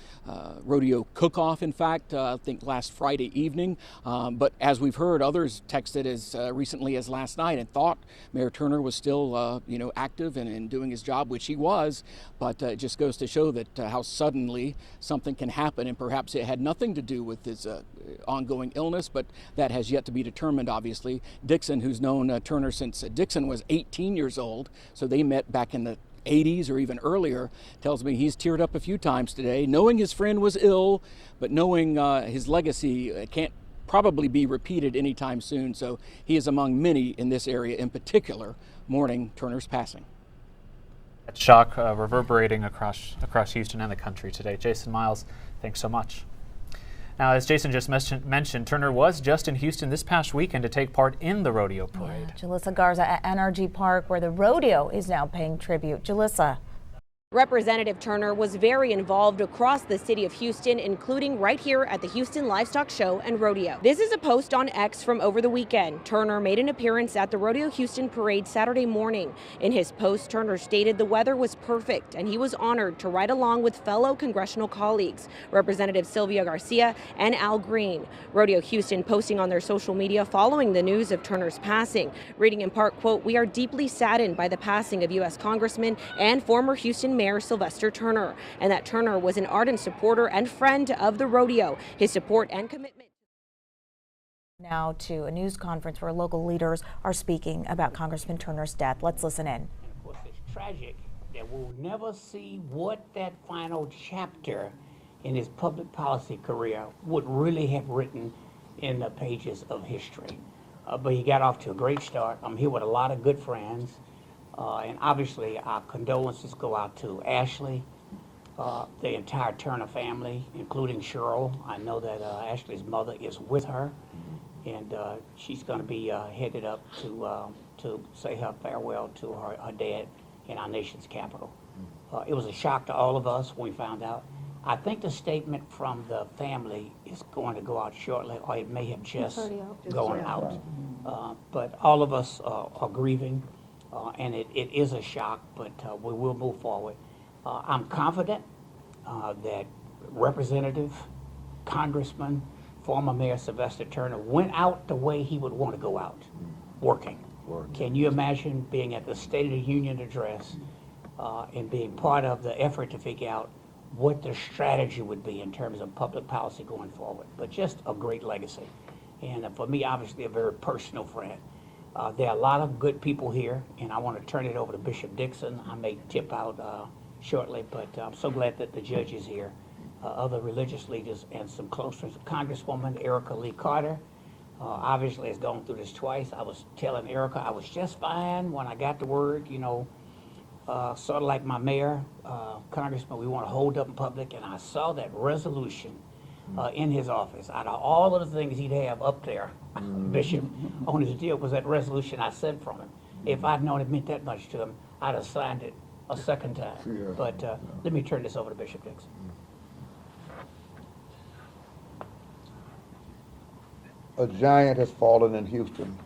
rodeo cook-off, in fact, I think last Friday evening. But as we've heard, others texted as recently as last night and thought Mayor Turner was still, you know, active and doing his job, which he was. But it just goes to show that how suddenly something can happen, and perhaps it had nothing to do with his ongoing illness, but that has yet to be determined, obviously. Dixon, who's known Turner since Dixon was 18 years old, so they met back in the 80s or even earlier, tells me he's teared up a few times today, knowing his friend was ill, but knowing his legacy can't probably be repeated anytime soon. So he is among many in this area in particular mourning Turner's passing. That shock reverberating across Houston and the country today. Jason Miles, thanks so much. Now, as Jason just mentioned, Turner was just in Houston this past weekend to take part in the rodeo parade. Yeah, Jalissa Garza at Energy Park, where the rodeo is now paying tribute. Jalissa. Representative Turner was very involved across the city of Houston, including right here at the Houston Livestock Show and Rodeo. This is a post on X from over the weekend. Turner made an appearance at the Rodeo Houston parade Saturday morning. In his post, Turner stated the weather was perfect and he was honored to ride along with fellow congressional colleagues, Representative Sylvia Garcia and Al Green. Rodeo Houston posting on their social media following the news of Turner's passing, reading in part, quote, "We are deeply saddened by the passing of U.S. Congressman and former Houston Mayor Sylvester Turner," and that Turner was an ardent supporter and friend of the rodeo. His support and commitment. Now to a news conference where local leaders are speaking about Congressman Turner's death. Let's listen in. Of course, it's tragic that we'll never see what that final chapter in his public policy career would really have written in the pages of history. But he got off to a great start. I'm here with a lot of good friends. And obviously, our condolences go out to Ashley, the entire Turner family, including Cheryl. I know that Ashley's mother is with her, and she's going to be headed up to say her farewell to her dad in our nation's capital. It was a shock to all of us when we found out. I think the statement from the family is going to go out shortly, or it may have just gone out. But all of us are grieving. And it is a shock, but we will move forward. I'm confident that Representative, Congressman, former Mayor Sylvester Turner went out the way he would want to go out, working. Can you imagine being at the State of the Union address and being part of the effort to figure out what the strategy would be in terms of public policy going forward? But just a great legacy. And for me, obviously, a very personal friend. There are a lot of good people here, and I want to turn it over to Bishop Dixon. I may tip out shortly, but I'm so glad that the judge is here, other religious leaders, and some close friends. Congresswoman Erica Lee Carter obviously has gone through this twice. I was telling Erica I was just fine when I got the word, you know, sort of like my mayor, Congressman, we want to hold up in public, and I saw that resolution in his office. Out of all of the things he'd have up there, Bishop, on his deal was that resolution I sent from him. If I'd known it meant that much to him, I'd have signed it a second time. But let me turn this over to Bishop Dixon. A giant has fallen in Houston,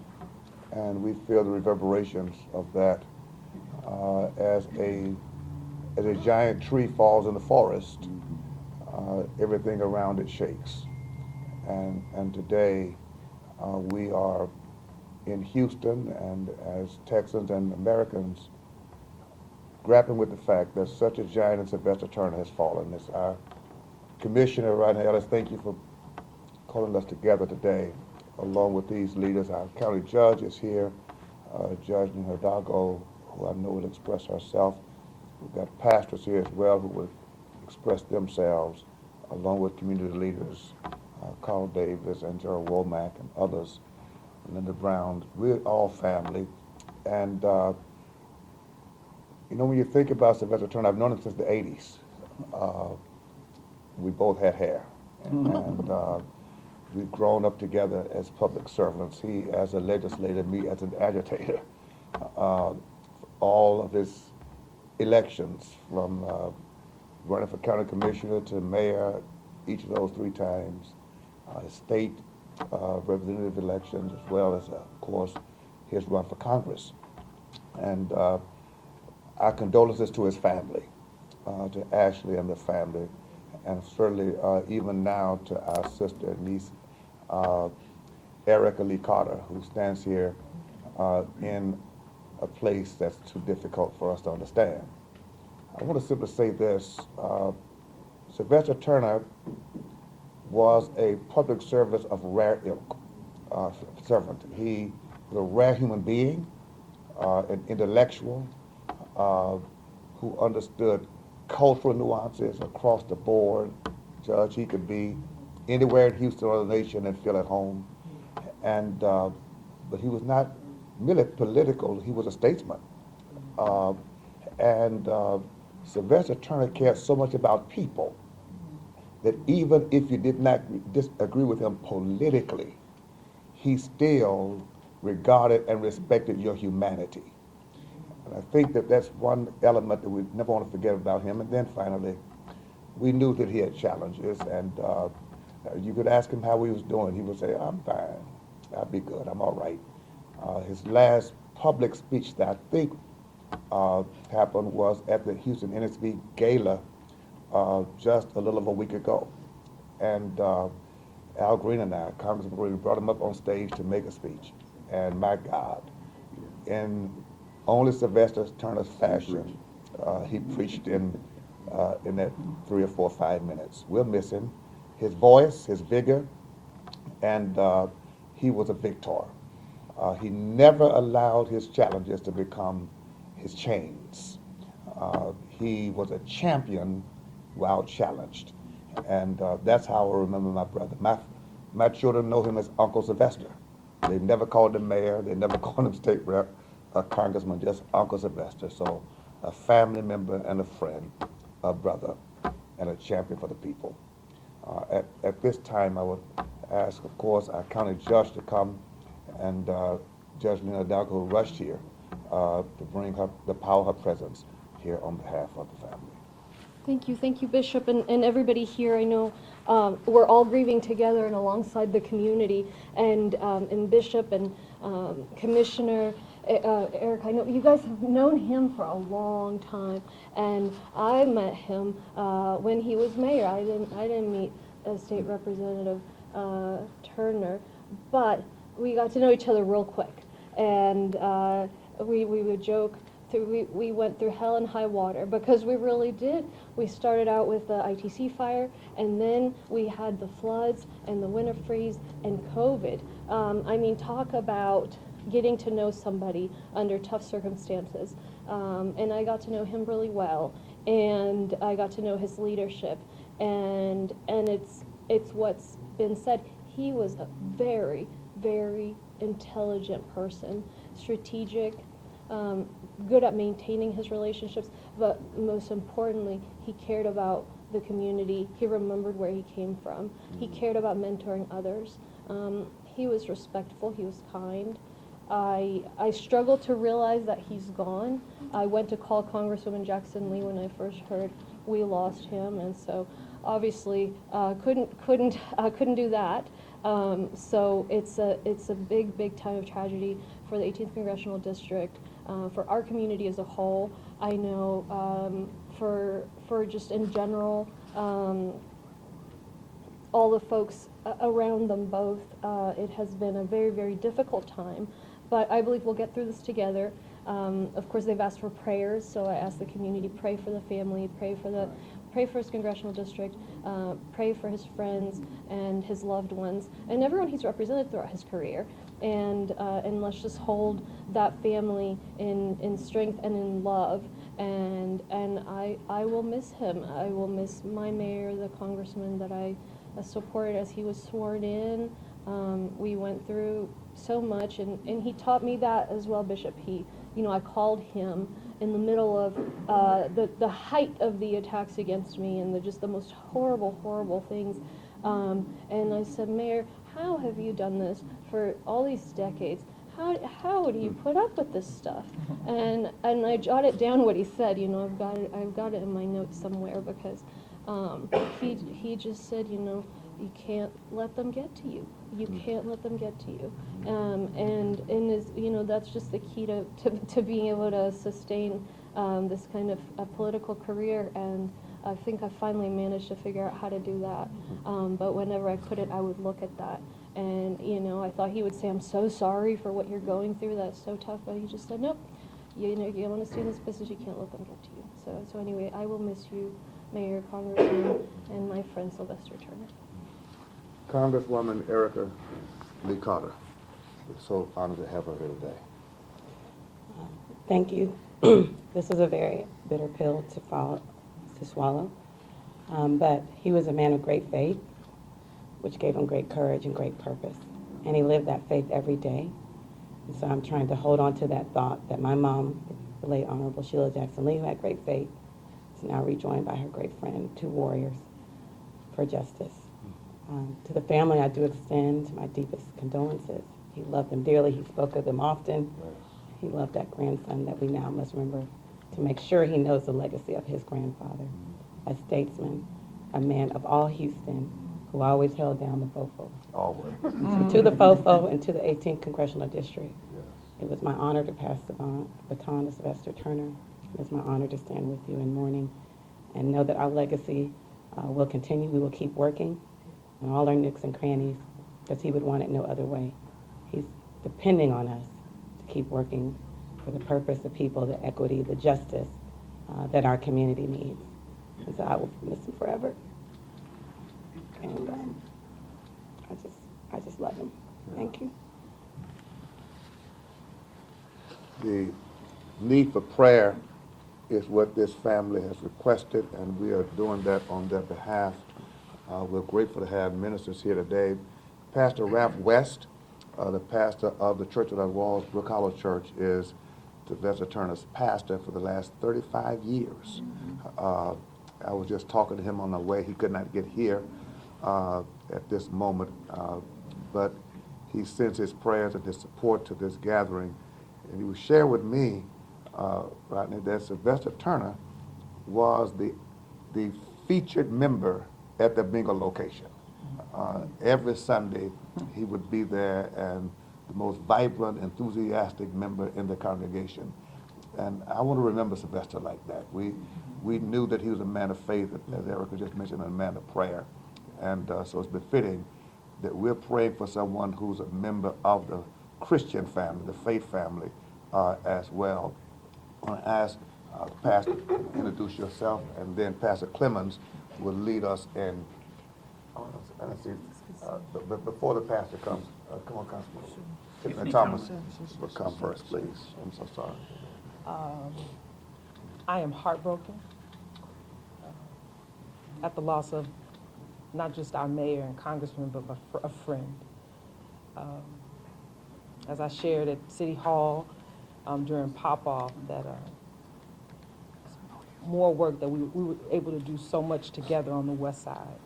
and we feel the reverberations of that as a giant tree falls in the forest. Everything around it shakes. And today we are in Houston, and as Texans and Americans grappling with the fact that such a giant as Sylvester Turner has fallen. As our Commissioner, Rodney Ellis, thank you for calling us together today, along with these leaders. Our county judge is here, Judge Hidalgo, who I know will express herself. We've got pastors here as well who will express themselves, along with community leaders, Carl Davis and Gerald Womack and others, Linda Brown. We're all family. And you know, when you think about Sylvester Turner, I've known him since the 80s. We both had hair. And we've grown up together as public servants. He as a legislator, me as an agitator. All of his elections, from running for county commissioner to mayor, each of those 3 times, state representative elections, as well as, of course, his run for Congress. And our condolences to his family, to Ashley and the family, and certainly even now to our sister and niece, Erica Lee Carter, who stands here in a place that's too difficult for us to understand. I want to simply say this. Sylvester Turner was a public servant of rare ilk, servant. He was a rare human being, an intellectual who understood cultural nuances across the board. Judge, he could be anywhere in Houston or the nation and feel at home. And but he was not merely political, he was a statesman. Sylvester Turner cared so much about people that even if you did not disagree with him politically, he still regarded and respected your humanity. And I think that that's one element that we never want to forget about him. And then finally, we knew that he had challenges, and you could ask him how he was doing. He would say, I'm fine, I'll be good, I'm all right. His last public speech that I think happened was at the Houston NSB Gala just a little over a week ago. And Al Green and I, Congressman Green, brought him up on stage to make a speech. And my God, in only Sylvester Turner's fashion, he preached in that 3 or 4 or 5 minutes. We'll miss him. His voice, his vigor, and he was a victor. He never allowed his challenges to become his chains. He was a champion while challenged. And that's how I remember my brother. My children know him as Uncle Sylvester. They never called him mayor, they never called him state rep, a congressman, just Uncle Sylvester. So a family member and a friend, a brother, and a champion for the people. At this time, I would ask, of course, our county judge to come, and Judge Lena Hidalgo rushed here to bring her the power of her presence here on behalf of the family. Thank you, Bishop, and everybody here. I know we're all grieving together and alongside the community, and Bishop and Commissioner Eric, I know you guys have known him for a long time, and I met him when he was mayor. I didn't meet State Representative Turner, but we got to know each other real quick, and we would joke. We went through hell and high water, because we really did. We started out with the ITC fire, and then we had the floods and the winter freeze and COVID. I mean, talk about getting to know somebody under tough circumstances. And I got to know him really well, and I got to know his leadership, and it's what's been said. He was a very, very intelligent person, strategic, good at maintaining his relationships, but most importantly, he cared about the community. He remembered where he came from. He cared about mentoring others. He was respectful. He was kind. I struggled to realize that he's gone. I went to call Congresswoman Jackson Lee when I first heard we lost him, and so obviously couldn't do that. So it's a big time of tragedy for the 18th Congressional District, for our community as a whole. I know for just in general, all the folks around them both, it has been a very, very difficult time, but I believe we'll get through this together. Of course, they've asked for prayers, so I ask the community, pray for the family, pray for his congressional district, pray for his friends and his loved ones, and everyone he's represented throughout his career. And let's just hold that family in strength and in love. And I will miss him. I will miss my mayor, the congressman that I supported as he was sworn in. We went through so much, and he taught me that as well, Bishop. I called him in the middle of the height of the attacks against me and just the most horrible things. And I said, Mayor, how have you done this for all these decades? How do you put up with this stuff? And I jotted down what he said. I've got it in my notes somewhere, because he just said, you can't let them get to you. You can't let them get to you. And is, that's just the key to being able to sustain this kind of a political career. And I think I finally managed to figure out how to do that. But whenever I couldn't, I would look at that. And, I thought he would say, I'm so sorry for what you're going through. That's so tough. But he just said, nope. You want to stay in this business, you can't let them get to you. So anyway, I will miss you, Mayor, Congressman, and my friend Sylvester Turner. Congresswoman Erica Lee Carter, we're so honored to have her here today. Thank you. This is a very bitter pill to swallow, but he was a man of great faith, which gave him great courage and great purpose, and he lived that faith every day. And so I'm trying to hold on to that thought that my mom, the late Honorable Sheila Jackson Lee, who had great faith, is now rejoined by her great friend, two warriors for justice. To the family, I do extend my deepest condolences. He loved them dearly. He spoke of them often. He loved that grandson that we now must remember to make sure he knows the legacy of his grandfather, a statesman, a man of all Houston who always held down the fofo. Always. So to the fofo and to the 18th Congressional District, it was my honor to pass the baton to Sylvester Turner. It's my honor to stand with you in mourning and know that our legacy will continue. We will keep working on all our nooks and crannies because he would want it no other way. He's depending on us to keep working for the purpose, the people, the equity, the justice that our community needs. And so I will miss him forever. And I just love him. Thank you. The need for prayer is what this family has requested, and we are doing that on their behalf. We're grateful to have ministers here today. Pastor Ralph West, the pastor of the Church of the Walls, Brook Hollow Church, is Sylvester Turner's pastor for the last 35 years. I was just talking to him on the way. He could not get here at this moment, but he sends his prayers and his support to this gathering. And he would share with me, Rodney, that Sylvester Turner was the featured member at the bingo location. Every Sunday, he would be there and the most vibrant, enthusiastic member in the congregation. And I want to remember Sylvester like that. We knew that he was a man of faith, as Erica just mentioned, a man of prayer. And so it's befitting that we're praying for someone who's a member of the Christian family, the faith family, as well. I want to ask Pastor to introduce yourself, and then Pastor Clemens will lead us in. But before the pastor comes, come on, Constable. Thomas will come first, please. I'm so sorry. I am heartbroken at the loss of not just our mayor and congressman, but a friend. As I shared at City Hall during pop-off, that more work that we were able to do so much together on the west side.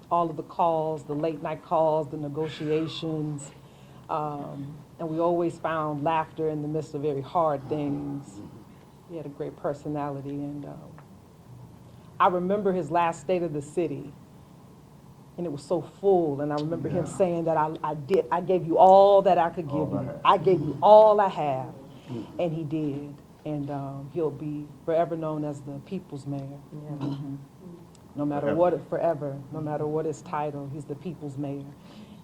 All of the calls, the late night calls, the negotiations, and we always found laughter in the midst of very hard things. He had a great personality, and I remember his last State of the City, and it was so full, and I remember him saying that I gave you all that I could give you. I gave you all I have, and he did, and he'll be forever known as the people's mayor. Mm-hmm. No matter what, forever, no matter what his title, he's the people's mayor.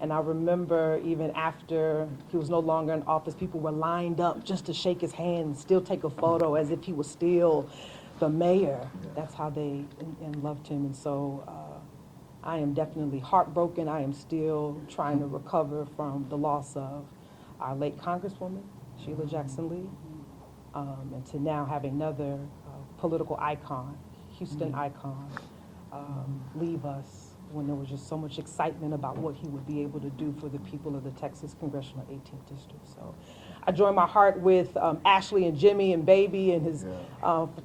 And I remember even after he was no longer in office, people were lined up just to shake his hand and still take a photo as if he was still the mayor. That's how they loved him. And so I am definitely heartbroken. I am still trying to recover from the loss of our late Congresswoman, Sheila Jackson Lee, and to now have another political icon, Houston icon, leave us when there was just so much excitement about what he would be able to do for the people of the Texas Congressional 18th District. So I join my heart with Ashley and Jimmy and Baby and his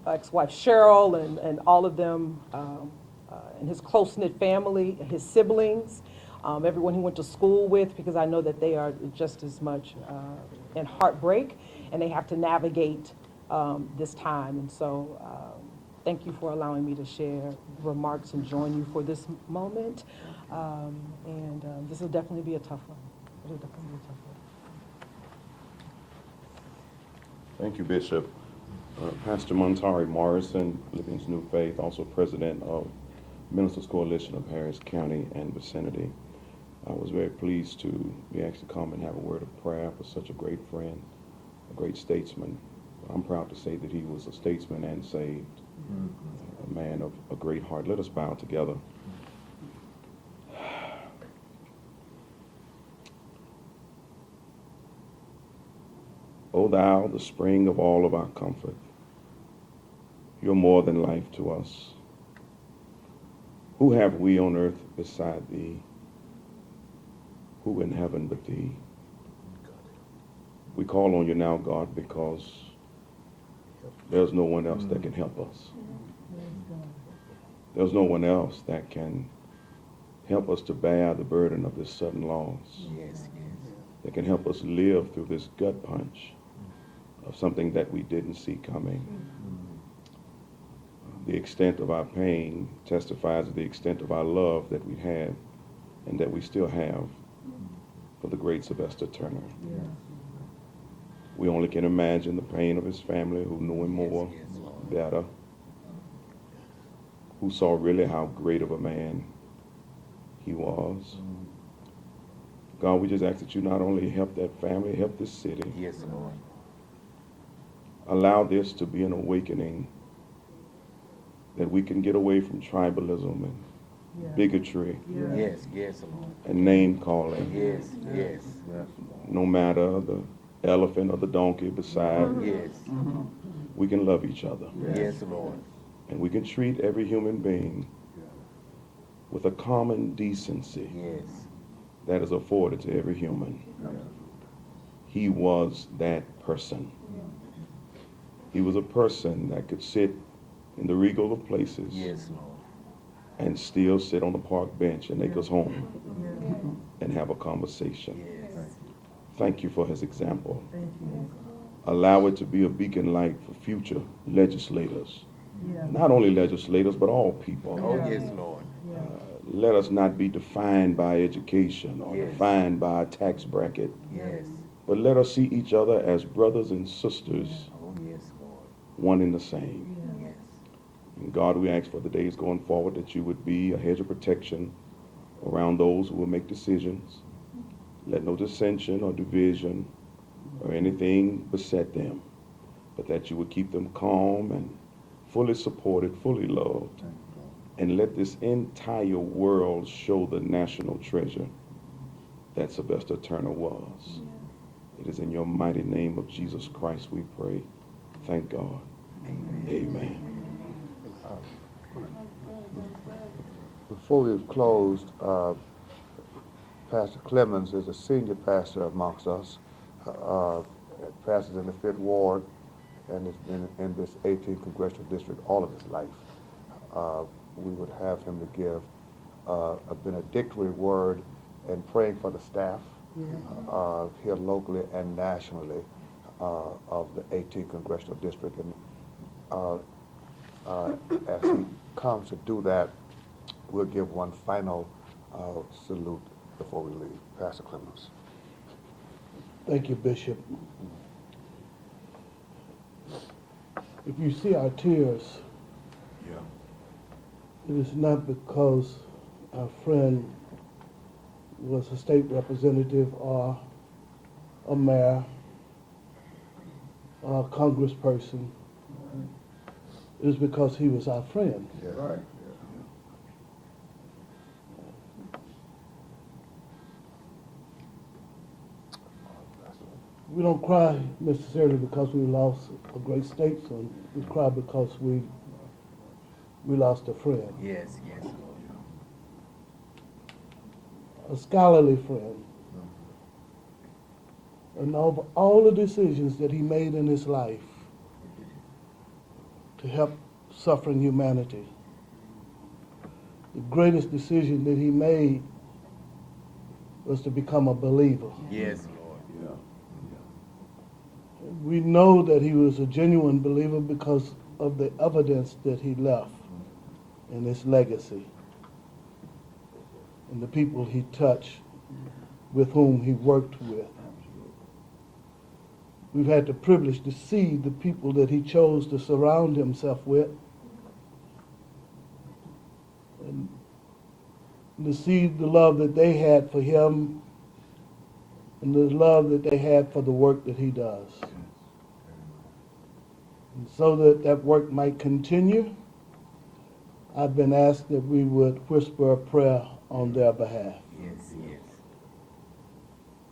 ex-wife Cheryl and all of them and his close-knit family, his siblings, everyone he went to school with, because I know that they are just as much in heartbreak and they have to navigate this time. And so thank you for allowing me to share remarks and join you for this moment. This will definitely be a tough one. It'll definitely be a tough one. Thank you, Bishop. Pastor Montari Morrison, Living's New Faith, also president of Ministers Coalition of Harris County and vicinity. I was very pleased to be asked to come and have a word of prayer for such a great friend, a great statesman. I'm proud to say that he was a statesman and saved, a man of a great heart. Let us bow together. O thou, the spring of all of our comfort, you're more than life to us. Who have we on earth beside thee? Who in heaven but thee? We call on you now, God, because there's no one else that can help us. There's no one else that can help us to bear the burden of this sudden loss. Yes, yes. That can help us live through this gut punch of something that we didn't see coming. The extent of our pain testifies to the extent of our love that we had and that we still have for the great Sylvester Turner. Yeah. We only can imagine the pain of his family who knew him more, better, who saw really how great of a man he was. God, we just ask that you not only help that family, help this city. Yes, Lord. Allow this to be an awakening that we can get away from tribalism and bigotry. Yes, yes, Lord. And name calling. Yes, yes. No matter the elephant or the donkey beside. Yes. We can love each other. Yes, Lord. And we can treat every human being with a common decency that is afforded to every human. He was that person. He was a person that could sit in the regal of places and still sit on the park bench and make us home and have a conversation. Thank you for his example. Allow it to be a beacon light for future legislators. Not only legislators, but all people. Oh, yes, Lord. Let us not be defined by education or defined by a tax bracket. Yes. But let us see each other as brothers and sisters, Oh, yes, Lord. one and the same. Yes. And God, we ask for the days going forward that you would be a hedge of protection around those who will make decisions. Let no dissension or division or anything beset them, but that you would keep them calm and fully supported, fully loved. And let this entire world show the national treasure that Sylvester Turner was. It is in your mighty name of Jesus Christ we pray. Thank God. Amen. Before we've closed, Pastor Clemens is a senior pastor amongst us, pastors in the 5th Ward, and has been in this 18th Congressional District all of his life. We would have him to give a benedictory word and praying for the staff here locally and nationally of the 18th Congressional District. And as he comes to do that, we'll give one final salute before we leave. Pastor Clemens. Thank you, Bishop. If you see our tears, it is not because our friend was a state representative or a mayor or a congressperson. It is because he was our friend. Yeah. Right. We don't cry necessarily because we lost a great statesman. We cry because we lost a friend. Yes, yes, Lord. A scholarly friend. And of all the decisions that he made in his life to help suffering humanity, the greatest decision that he made was to become a believer. Yes, Lord. We know that he was a genuine believer because of the evidence that he left in his legacy and the people he touched, with whom he worked with. We've had the privilege to see the people that he chose to surround himself with, and to see the love that they had for him and the love that they had for the work that he does. And so that that work might continue, I've been asked that we would whisper a prayer on their behalf. Yes, yes.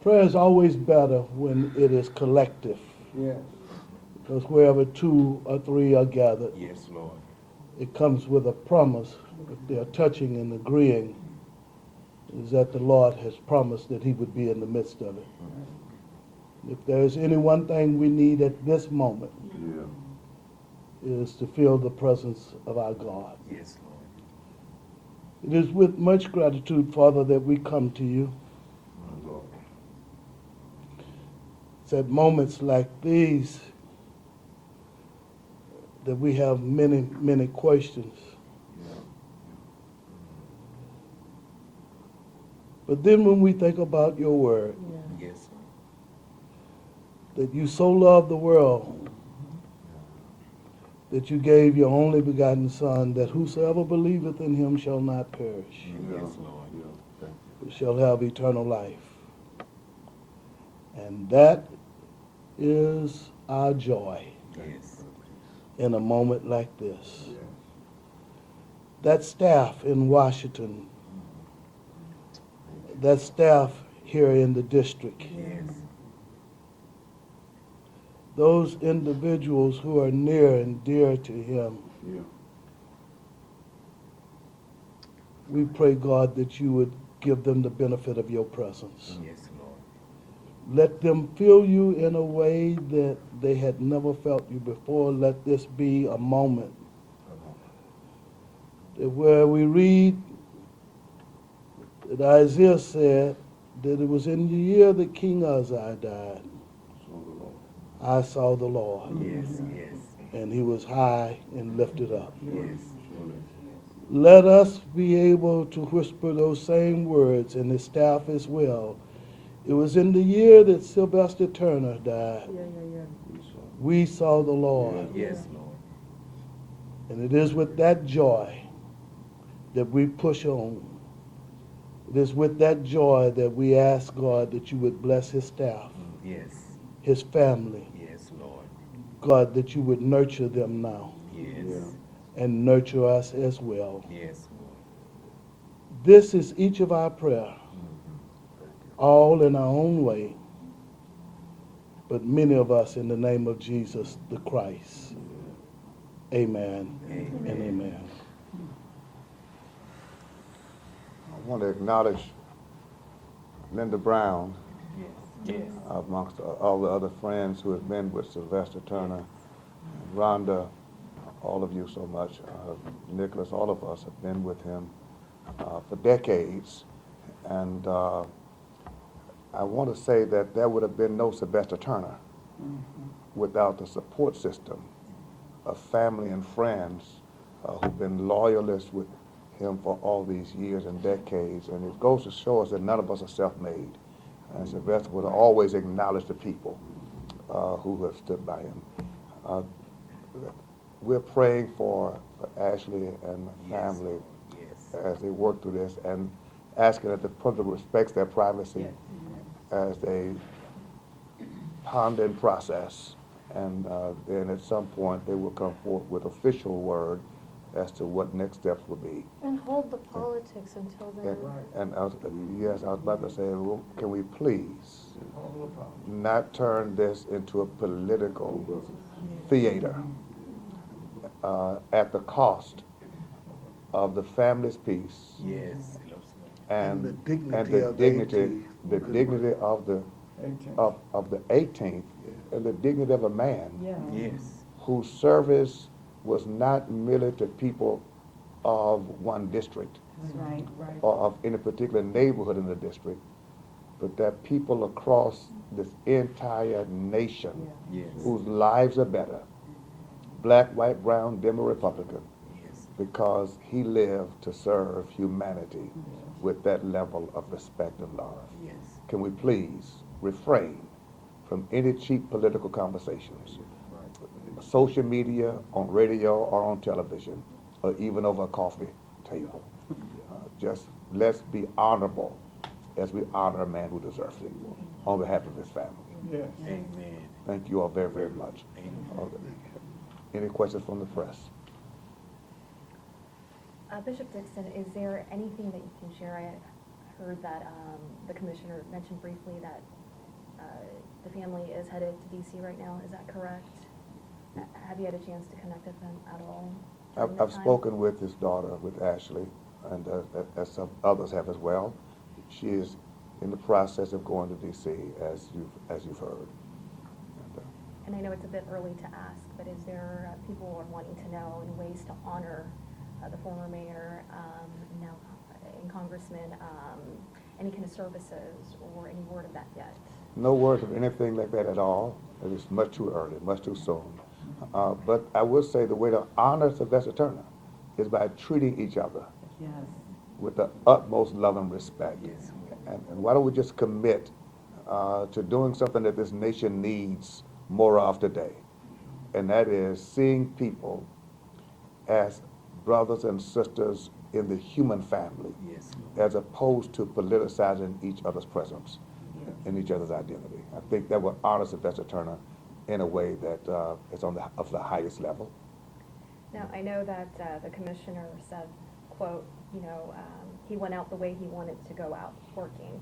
Prayer is always better when it is collective. Yes. Because wherever 2 or 3 are gathered, Yes, Lord. it comes with a promise. If they are touching and agreeing, is that the Lord has promised that he would be in the midst of it. If there is any one thing we need at this moment, is to feel the presence of our God. Yes, Lord. It is with much gratitude, Father, that we come to you. It's at moments like these that we have many, many questions. But then when we think about your word, Yes. that you so loved the world that you gave your only begotten Son, that whosoever believeth in him shall not perish, Yes, Lord. but shall have eternal life. And that is our joy Yes. in a moment like this. That staff in Washington, that staff here in the district, Yes. those individuals who are near and dear to him, we pray, God, that you would give them the benefit of your presence. Yes, Lord. Let them feel you in a way that they had never felt you before. Let this be a moment that where we read that Isaiah said that it was in the year that King Uzziah died, I saw the Lord. Yes, yes. And he was high and lifted up. Yes. Let us be able to whisper those same words, and the staff as well. It was in the year that Sylvester Turner died. We saw the Lord. Yes, Lord. And it is with that joy that we push on. It is with that joy that we ask God that you would bless his staff, Yes. his family. Yes, Lord. God, that you would nurture them now Yes. and nurture us as well. Yes, Lord. This is each of our prayer, all in our own way, but many of us in the name of Jesus the Christ. Amen, and amen. I want to acknowledge Linda Brown, Yes. amongst all the other friends who have been with Sylvester Turner, Rhonda, all of you so much, Nicholas, all of us have been with him for decades. And I want to say that there would have been no Sylvester Turner without the support system of family and friends who've been loyalists with him for all these years and decades. And it goes to show us that none of us are self-made. And Sylvester would always acknowledge the people who have stood by him. We're praying for Ashley and the family as they work through this, and asking that the public respects their privacy as they ponder and process. And then at some point they will come forth with official word as to what next steps will be. And hold the politics until then. And I was about to say, well, can we please not turn this into a political theater at the cost of the family's peace? Yes. And the dignity and the of dignity, the 18th. dignity of the 18th, and the dignity of a man Yes. whose service was not merely to people of one district or of any particular neighborhood in the district, but that people across this entire nation Yes. whose lives are better, black, white, brown, Democrat, Republican, because he lived to serve humanity with that level of respect and love. Yes. Can we please refrain from any cheap political conversations, social media, on radio or on television, or even over a coffee table? Just let's be honorable as we honor a man who deserves it on behalf of his family. Yes. Amen. Thank you all very, very much. Any questions from the press? Bishop Dixon, is there anything that you can share? I heard that the commissioner mentioned briefly that the family is headed to D.C. right now. Is that correct? Have you had a chance to connect with them at all? I've spoken with his daughter, with Ashley, and as some others have as well. She is in the process of going to D.C., as you've heard. And I know it's a bit early to ask, but is there people who are wanting to know and ways to honor the former mayor, now and congressman, any kind of services or any word of that yet? No word of anything like that at all. It is much too early, much too soon. But I would say the way to honor Sylvester Turner is by treating each other with the utmost love and respect. And why don't we just commit to doing something that this nation needs more of today? And that is seeing people as brothers and sisters in the human family, as opposed to politicizing each other's presence and each other's identity. I think that will honor Sylvester Turner in a way that is of the highest level. Now, I know that the commissioner said, quote, he went out the way he wanted to go out, working.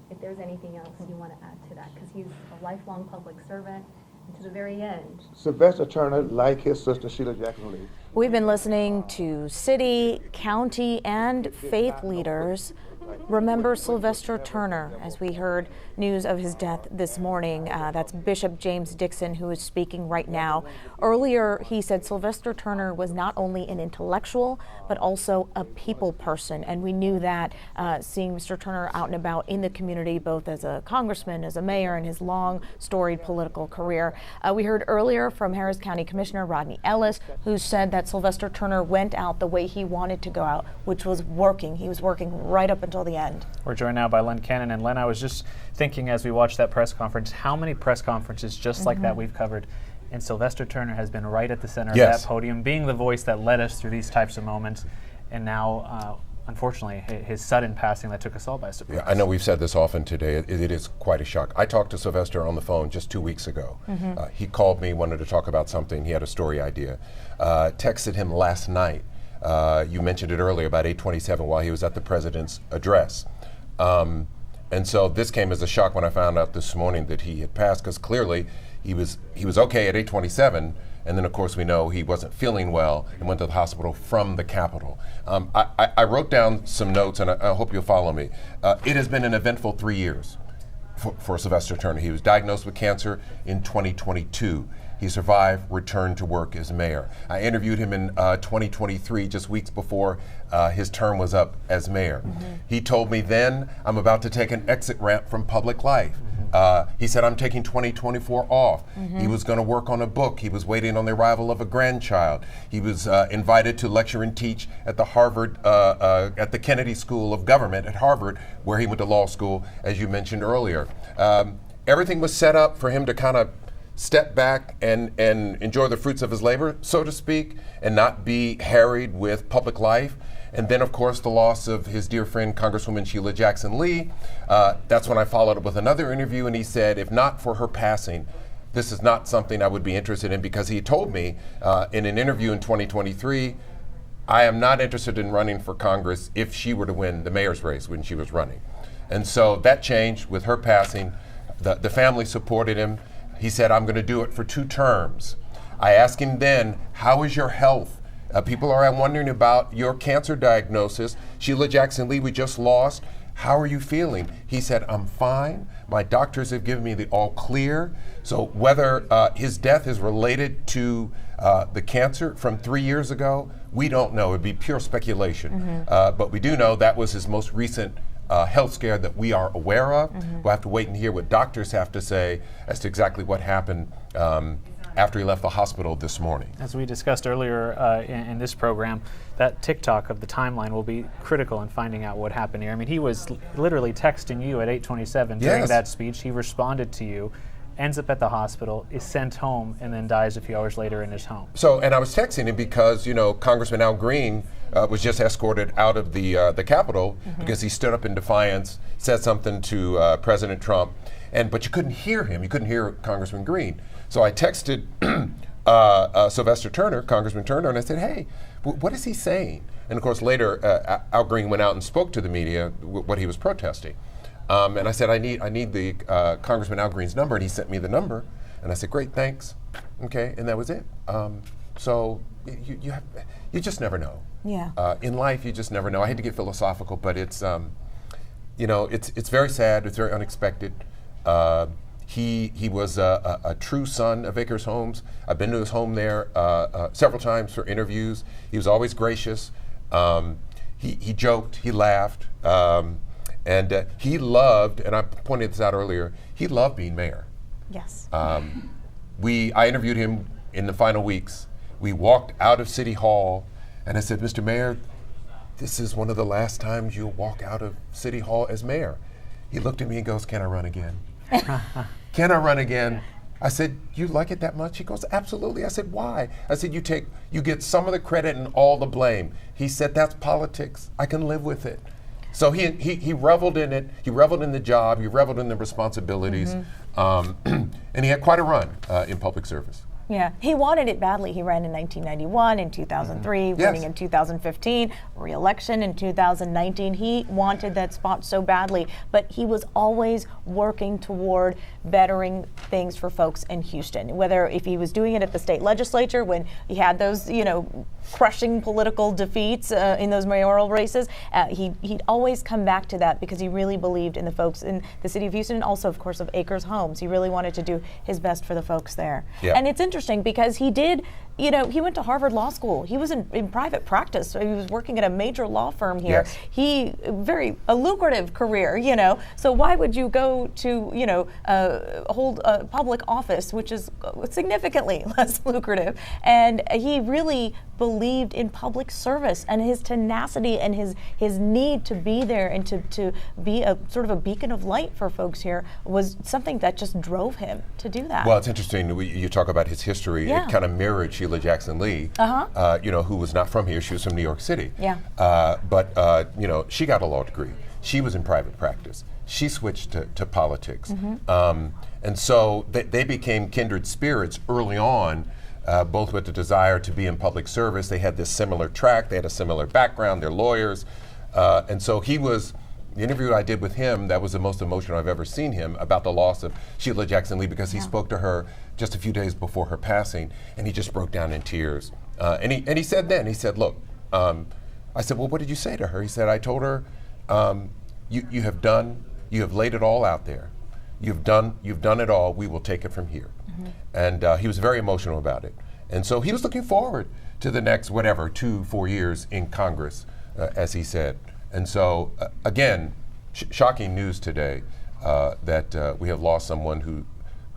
If there's anything else you want to add to that, because he's a lifelong public servant, and to the very end. Sylvester Turner, like his sister Sheila Jackson Lee. We've been listening to city, county, and faith leaders remember Sylvester Turner as we heard news of his death this morning. That's Bishop James Dixon, who is speaking right now. Earlier, he said Sylvester Turner was not only an intellectual, but also a people person. And we knew that seeing Mr. Turner out and about in the community, both as a congressman, as a mayor, and his long, storied political career. We heard earlier from Harris County Commissioner Rodney Ellis, who said that Sylvester Turner went out the way he wanted to go out, which was working. He was working right up until the end. We're joined now by Len Cannon. And Len, I was just thinking as we watched that press conference, how many press conferences just like that we've covered. And Sylvester Turner has been right at the center of that podium, being the voice that led us through these types of moments. And now, unfortunately, his sudden passing that took us all by surprise. Yeah, I know we've said this often today. It is quite a shock. I talked to Sylvester on the phone just 2 weeks ago. He called me, wanted to talk about something. He had a story idea. Texted him last night. You mentioned it earlier, about 8:27, while he was at the president's address. And so this came as a shock when I found out this morning that he had passed, because clearly he was okay at 8:27, and then of course we know he wasn't feeling well and went to the hospital from the Capitol. I wrote down some notes, and I hope you'll follow me. It has been an eventful 3 years for Sylvester Turner. He was diagnosed with cancer in 2022. He survived, returned to work as mayor. I interviewed him in 2023, just weeks before his term was up as mayor. He told me then, I'm about to take an exit ramp from public life. He said, I'm taking 2024 off. He was going to work on a book. He was waiting on the arrival of a grandchild. He was invited to lecture and teach at the Harvard, at the Kennedy School of Government at Harvard, where he went to law school, as you mentioned earlier. Everything was set up for him to kind of step back and enjoy the fruits of his labor, so to speak, and not be harried with public life. And then, of course, the loss of his dear friend, Congresswoman Sheila Jackson Lee. That's when I followed up with another interview, and he said, if not for her passing, this is not something I would be interested in, because he told me in an interview in 2023, I am not interested in running for Congress if she were to win the mayor's race when she was running. And so that changed with her passing. The family supported him. He said, I'm going to do it for 2 terms. I asked him then, how is your health? People are wondering about your cancer diagnosis. Sheila Jackson Lee, we just lost. How are you feeling? He said, I'm fine. My doctors have given me the all clear. So whether his death is related to the cancer from 3 years ago, we don't know. It'd be pure speculation. But we do know that was his most recent health scare that we are aware of. We'll have to wait and hear what doctors have to say as to exactly what happened after he left the hospital this morning. As we discussed earlier in this program, that TikTok of the timeline will be critical in finding out what happened here. I mean, he was literally texting you at 8:27 during that speech. He responded to you, ends up at the hospital, is sent home, and then dies a few hours later in his home. So, and I was texting him because, Congressman Al Green was just escorted out of the Capitol because he stood up in defiance, said something to President Trump, but you couldn't hear him. You couldn't hear Congressman Green. So I texted Sylvester Turner, Congressman Turner, and I said, hey, what is he saying? And of course later, Al Green went out and spoke to the media what he was protesting. And I said, I need the Congressman Al Green's number, and he sent me the number. And I said, great, thanks. Okay, and that was it. So you just never know. Yeah. In life, you just never know. I hate to get philosophical, but it's it's very sad. It's very unexpected. He was a true son of Acres Homes. I've been to his home there several times for interviews. He was always gracious. He joked, he laughed, and he loved, and I pointed this out earlier, he loved being mayor. Yes. I interviewed him in the final weeks. We walked out of City Hall, and I said, Mr. Mayor, this is one of the last times you'll walk out of City Hall as mayor. He looked at me and goes, can I run again? Can I run again? I said, you like it that much? He goes, absolutely. I said, why? I said, you get some of the credit and all the blame. He said, that's politics. I can live with it. So he reveled in it. He reveled in the job. He reveled in the responsibilities. And he had quite a run in public service. Yeah, he wanted it badly. He ran in 1991, in 2003, winning in 2015, re-election in 2019. He wanted that spot so badly, but he was always working toward bettering things for folks in Houston. Whether if he was doing it at the state legislature when he had those, crushing political defeats in those mayoral races, he'd always come back to that because he really believed in the folks in the city of Houston and also, of course, of Acres Homes. He really wanted to do his best for the folks there. Yeah. And it's interesting because he did, he went to Harvard Law School. He was in private practice. So he was working at a major law firm here. Yes. A lucrative career, So why would you go to, hold a public office, which is significantly less lucrative? And he really believed in public service, and his tenacity and his need to be there and to be a sort of a beacon of light for folks here was something that just drove him to do that. Well, it's interesting. You talk about his history. Yeah. It kind of mirrored Sheila Jackson Lee, who was not from here. She was from New York City. Yeah. But she got a law degree. She was in private practice. She switched to politics. And so they became kindred spirits early on, both with the desire to be in public service. They had this similar track. They had a similar background. They're lawyers. And so the interview I did with him, that was the most emotional I've ever seen him about the loss of Sheila Jackson Lee, because he spoke to her just a few days before her passing, and he just broke down in tears. And he said, look, I said, well, what did you say to her? He said, I told her, you have laid it all out there. You've done it all. We will take it from here. And he was very emotional about it. And so he was looking forward to the next, 2-4 years in Congress, as he said. And so, again, shocking news today that we have lost someone who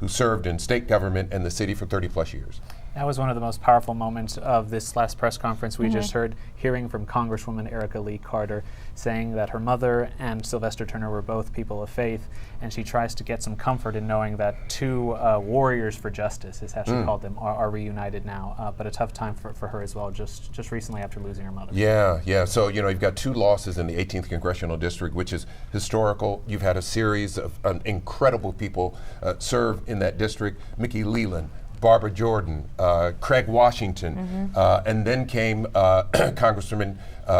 served in state government and the city for 30 plus years. That was one of the most powerful moments of this last press conference we just heard, hearing from Congresswoman Erica Lee Carter saying that her mother and Sylvester Turner were both people of faith, and she tries to get some comfort in knowing that two warriors for justice, is how she called them, are reunited now. But a tough time for her as well, just recently after losing her mother. Yeah. So, you've got two losses in the 18th Congressional District, which is historical. You've had a series of incredible people serve in that district. Mickey Leland, Barbara Jordan, Craig Washington, and then came Congresswoman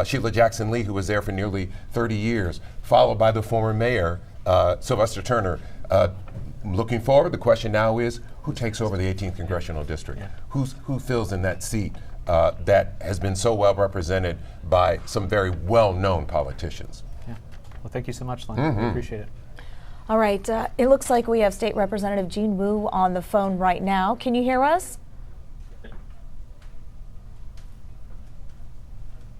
Sheila Jackson Lee, who was there for nearly 30 years, followed by the former mayor, Sylvester Turner. Looking forward, the question now is, who takes over the 18th Congressional District? Yeah. Who fills in that seat that has been so well represented by some very well-known politicians? Yeah. Well, thank you so much, Len. We appreciate it. All right, it looks like we have State Representative Jean Wu on the phone right now. Can you hear us?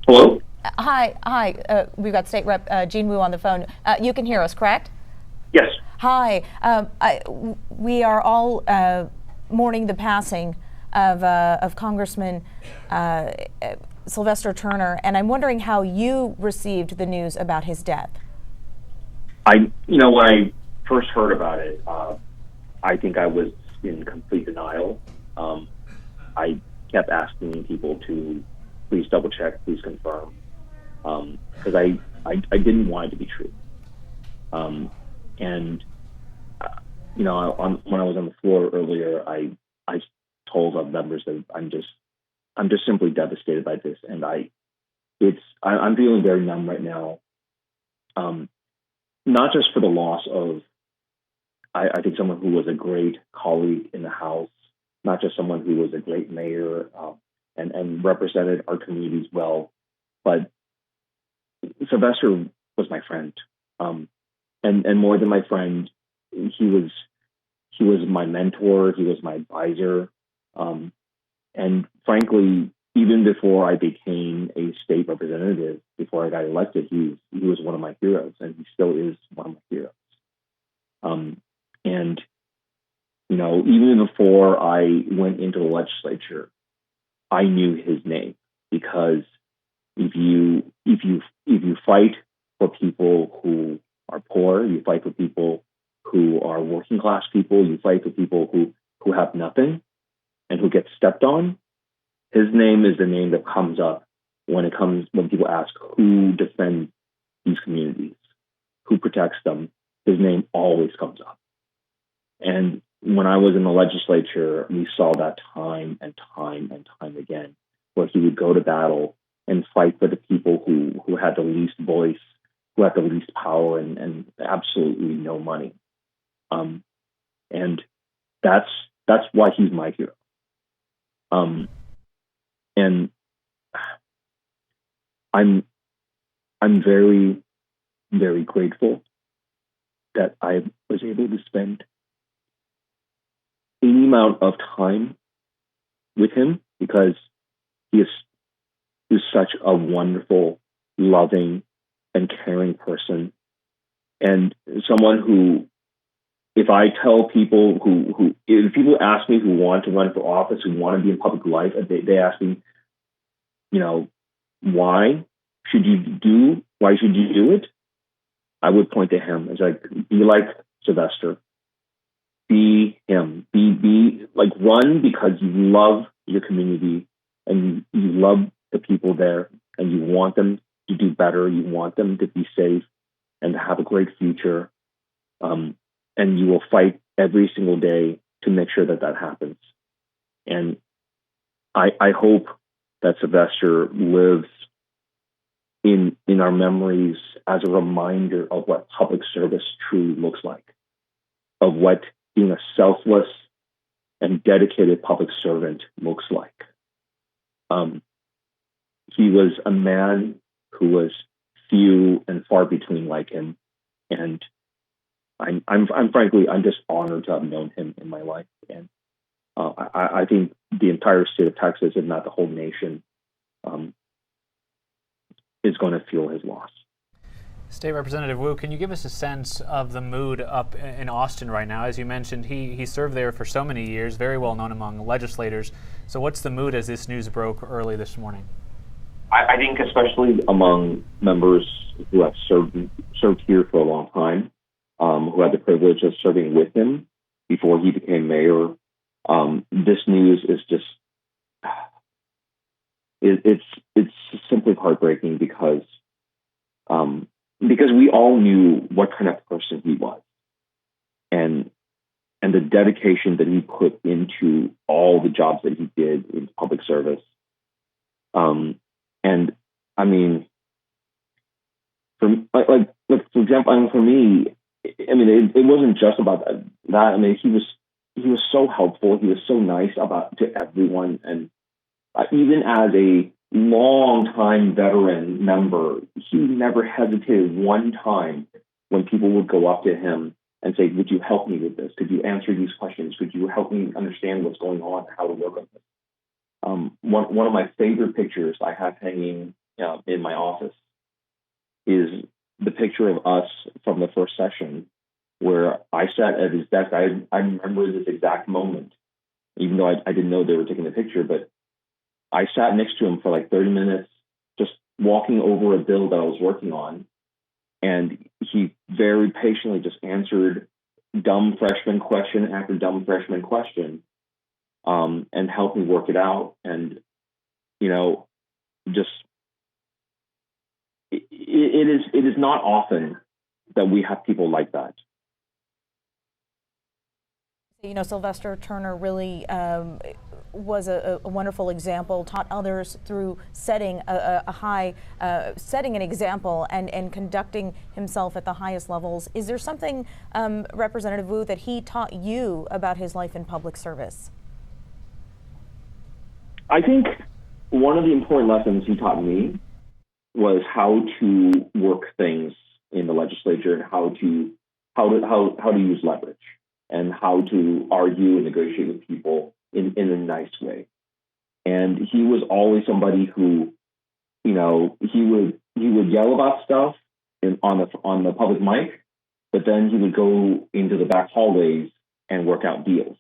Hello? Hi. We've got State Rep Jean Wu on the phone. You can hear us, correct? Yes. Hi. We are all mourning the passing of Congressman Sylvester Turner, and I'm wondering how you received the news about his death. When I first heard about it, I think I was in complete denial. I kept asking people to please double check, please confirm, because I didn't want it to be true. When I was on the floor earlier, I told our members that I'm just simply devastated by this, and I'm feeling very numb right now. Not just for the loss of, I think, someone who was a great colleague in the House, not just someone who was a great mayor and represented our communities well, but Sylvester was my friend. And more than my friend, he was my mentor, he was my advisor. And frankly, even before I became a state representative before I got elected, he was one of my heroes, and he still is one of my heroes. And even before I went into the legislature, I knew his name, because if you fight for people who are poor, you fight for people who are working class people, you fight for people who have nothing and who get stepped on, his name is the name that comes up when people ask who defends these communities, who protects them. His name always comes up. And when I was in the legislature, we saw that time and time and time again, where he would go to battle and fight for the people who had the least voice, who had the least power, and absolutely no money. And that's why he's my hero. And I'm very, very grateful that I was able to spend any amount of time with him, because he is such a wonderful, loving, and caring person, and someone who, if I tell people if people ask me who want to run for office, who want to be in public life, they ask me, why should you do it? I would point to him. It's like, be like Sylvester. Be him. Be like, run because you love your community and you love the people there, and you want them to do better. You want them to be safe and to have a great future. And you will fight every single day to make sure that happens. And I hope that Sylvester lives in our memories as a reminder of what public service truly looks like, of what being a selfless and dedicated public servant looks like. He was a man who was few and far between like him, and I'm frankly just honored to have known him in my life, and I think the entire state of Texas, if not the whole nation, is going to feel his loss. State Representative Wu, can you give us a sense of the mood up in Austin right now? As you mentioned, he served there for so many years, very well known among legislators. So what's the mood as this news broke early this morning? I think especially among members who have served here for a long time, who had the privilege of serving with him before he became mayor, this news is just, it's simply heartbreaking, because we all knew what kind of person he was, and the dedication that he put into all the jobs that he did in public service. And I mean, for example, for me, I mean, it wasn't just about that. I mean, he was so helpful. He was so nice to everyone, and even as a long-time veteran member, he never hesitated one time when people would go up to him and say, "Would you help me with this? Could you answer these questions? Could you help me understand what's going on, how to work on this?" One of my favorite pictures I have hanging in my office is the picture of us from the first session, where I sat at his desk. I remember this exact moment, even though I didn't know they were taking the picture, but I sat next to him for like 30 minutes, just walking over a bill that I was working on. And he very patiently just answered dumb freshman question after dumb freshman question, and helped me work it out. And, just, it is not often that we have people like that. Sylvester Turner really was a wonderful example, taught others through setting setting an example and conducting himself at the highest levels. Is there something, Representative Wu, that he taught you about his life in public service? I think one of the important lessons he taught me was how to work things in the legislature, and how to use leverage, and how to argue and negotiate with people in a nice way. And he was always somebody who he would yell about stuff on the public mic, but then he would go into the back hallways and work out deals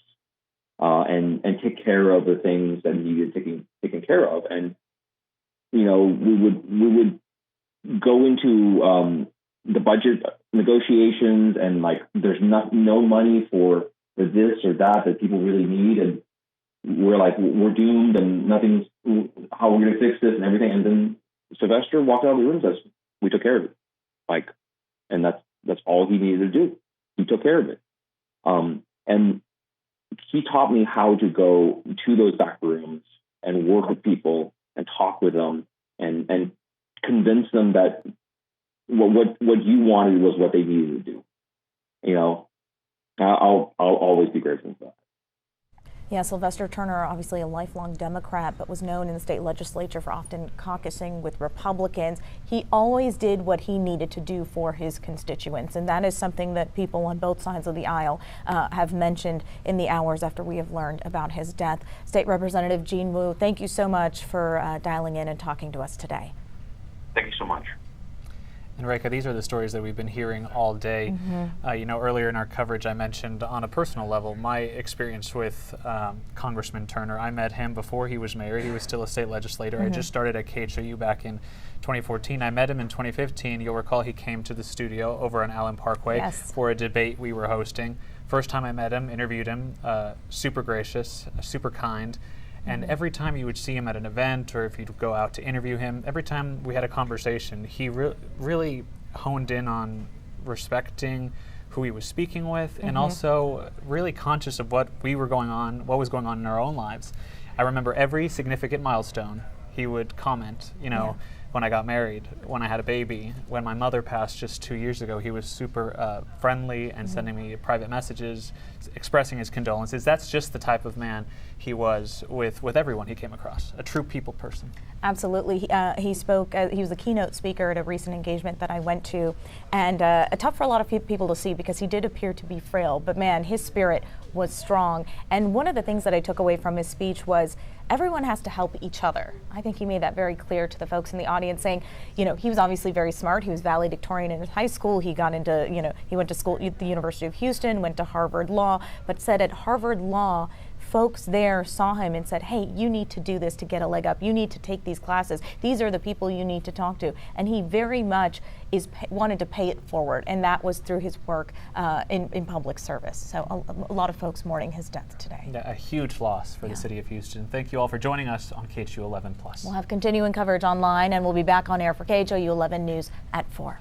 and take care of the things that needed taken care of. And we would go into the budget negotiations, and like there's no money for this or that people really need, and we're doomed and nothing's how we're going to fix this and everything. And then Sylvester walked out of the room and says, we took care of it. And that's all he needed to do. He took care of it. And he taught me how to go to those back rooms and work with people and talk with them and convince them that what you wanted was what they needed to do. I'll always be grateful for that. Yeah, Sylvester Turner, obviously a lifelong Democrat, but was known in the state legislature for often caucusing with Republicans. He always did what he needed to do for his constituents, and that is something that people on both sides of the aisle have mentioned in the hours after we have learned about his death. State Representative Jean Wu, thank you so much for dialing in and talking to us today. Thank you so much. And Rekha, these are the stories that we've been hearing all day. Earlier in our coverage, I mentioned on a personal level my experience with Congressman Turner. I met him before he was mayor. He was still a state legislator. I just started at KHOU back in 2014. I met him in 2015. You'll recall he came to the studio over on Allen Parkway for a debate we were hosting. First time I met him, interviewed him, super gracious, super kind. And every time you would see him at an event, or if you'd go out to interview him, every time we had a conversation, he really honed in on respecting who he was speaking with, and also really conscious of what was going on in our own lives. I remember every significant milestone, he would comment, when I got married, when I had a baby, when my mother passed just 2 years ago. He was super friendly and sending me private messages, expressing his condolences. That's just the type of man he was with everyone he came across, a true people person. Absolutely. He spoke, he was the keynote speaker at a recent engagement that I went to, and tough for a lot of people to see because he did appear to be frail, but man, his spirit was strong. And one of the things that I took away from his speech was everyone has to help each other. I think he made that very clear to the folks in the audience, saying, he was obviously very smart. He was valedictorian in his high school. He got into, he went to school at the University of Houston, went to Harvard Law, but said at Harvard Law, folks there saw him and said, hey, you need to do this to get a leg up. You need to take these classes. These are the people you need to talk to. And he very much wanted to pay it forward, and that was through his work in public service. So a lot of folks mourning his death today. Yeah, a huge loss for the city of Houston. Thank you all for joining us on KHOU 11+. We'll have continuing coverage online, and we'll be back on air for KHOU 11 News at 4.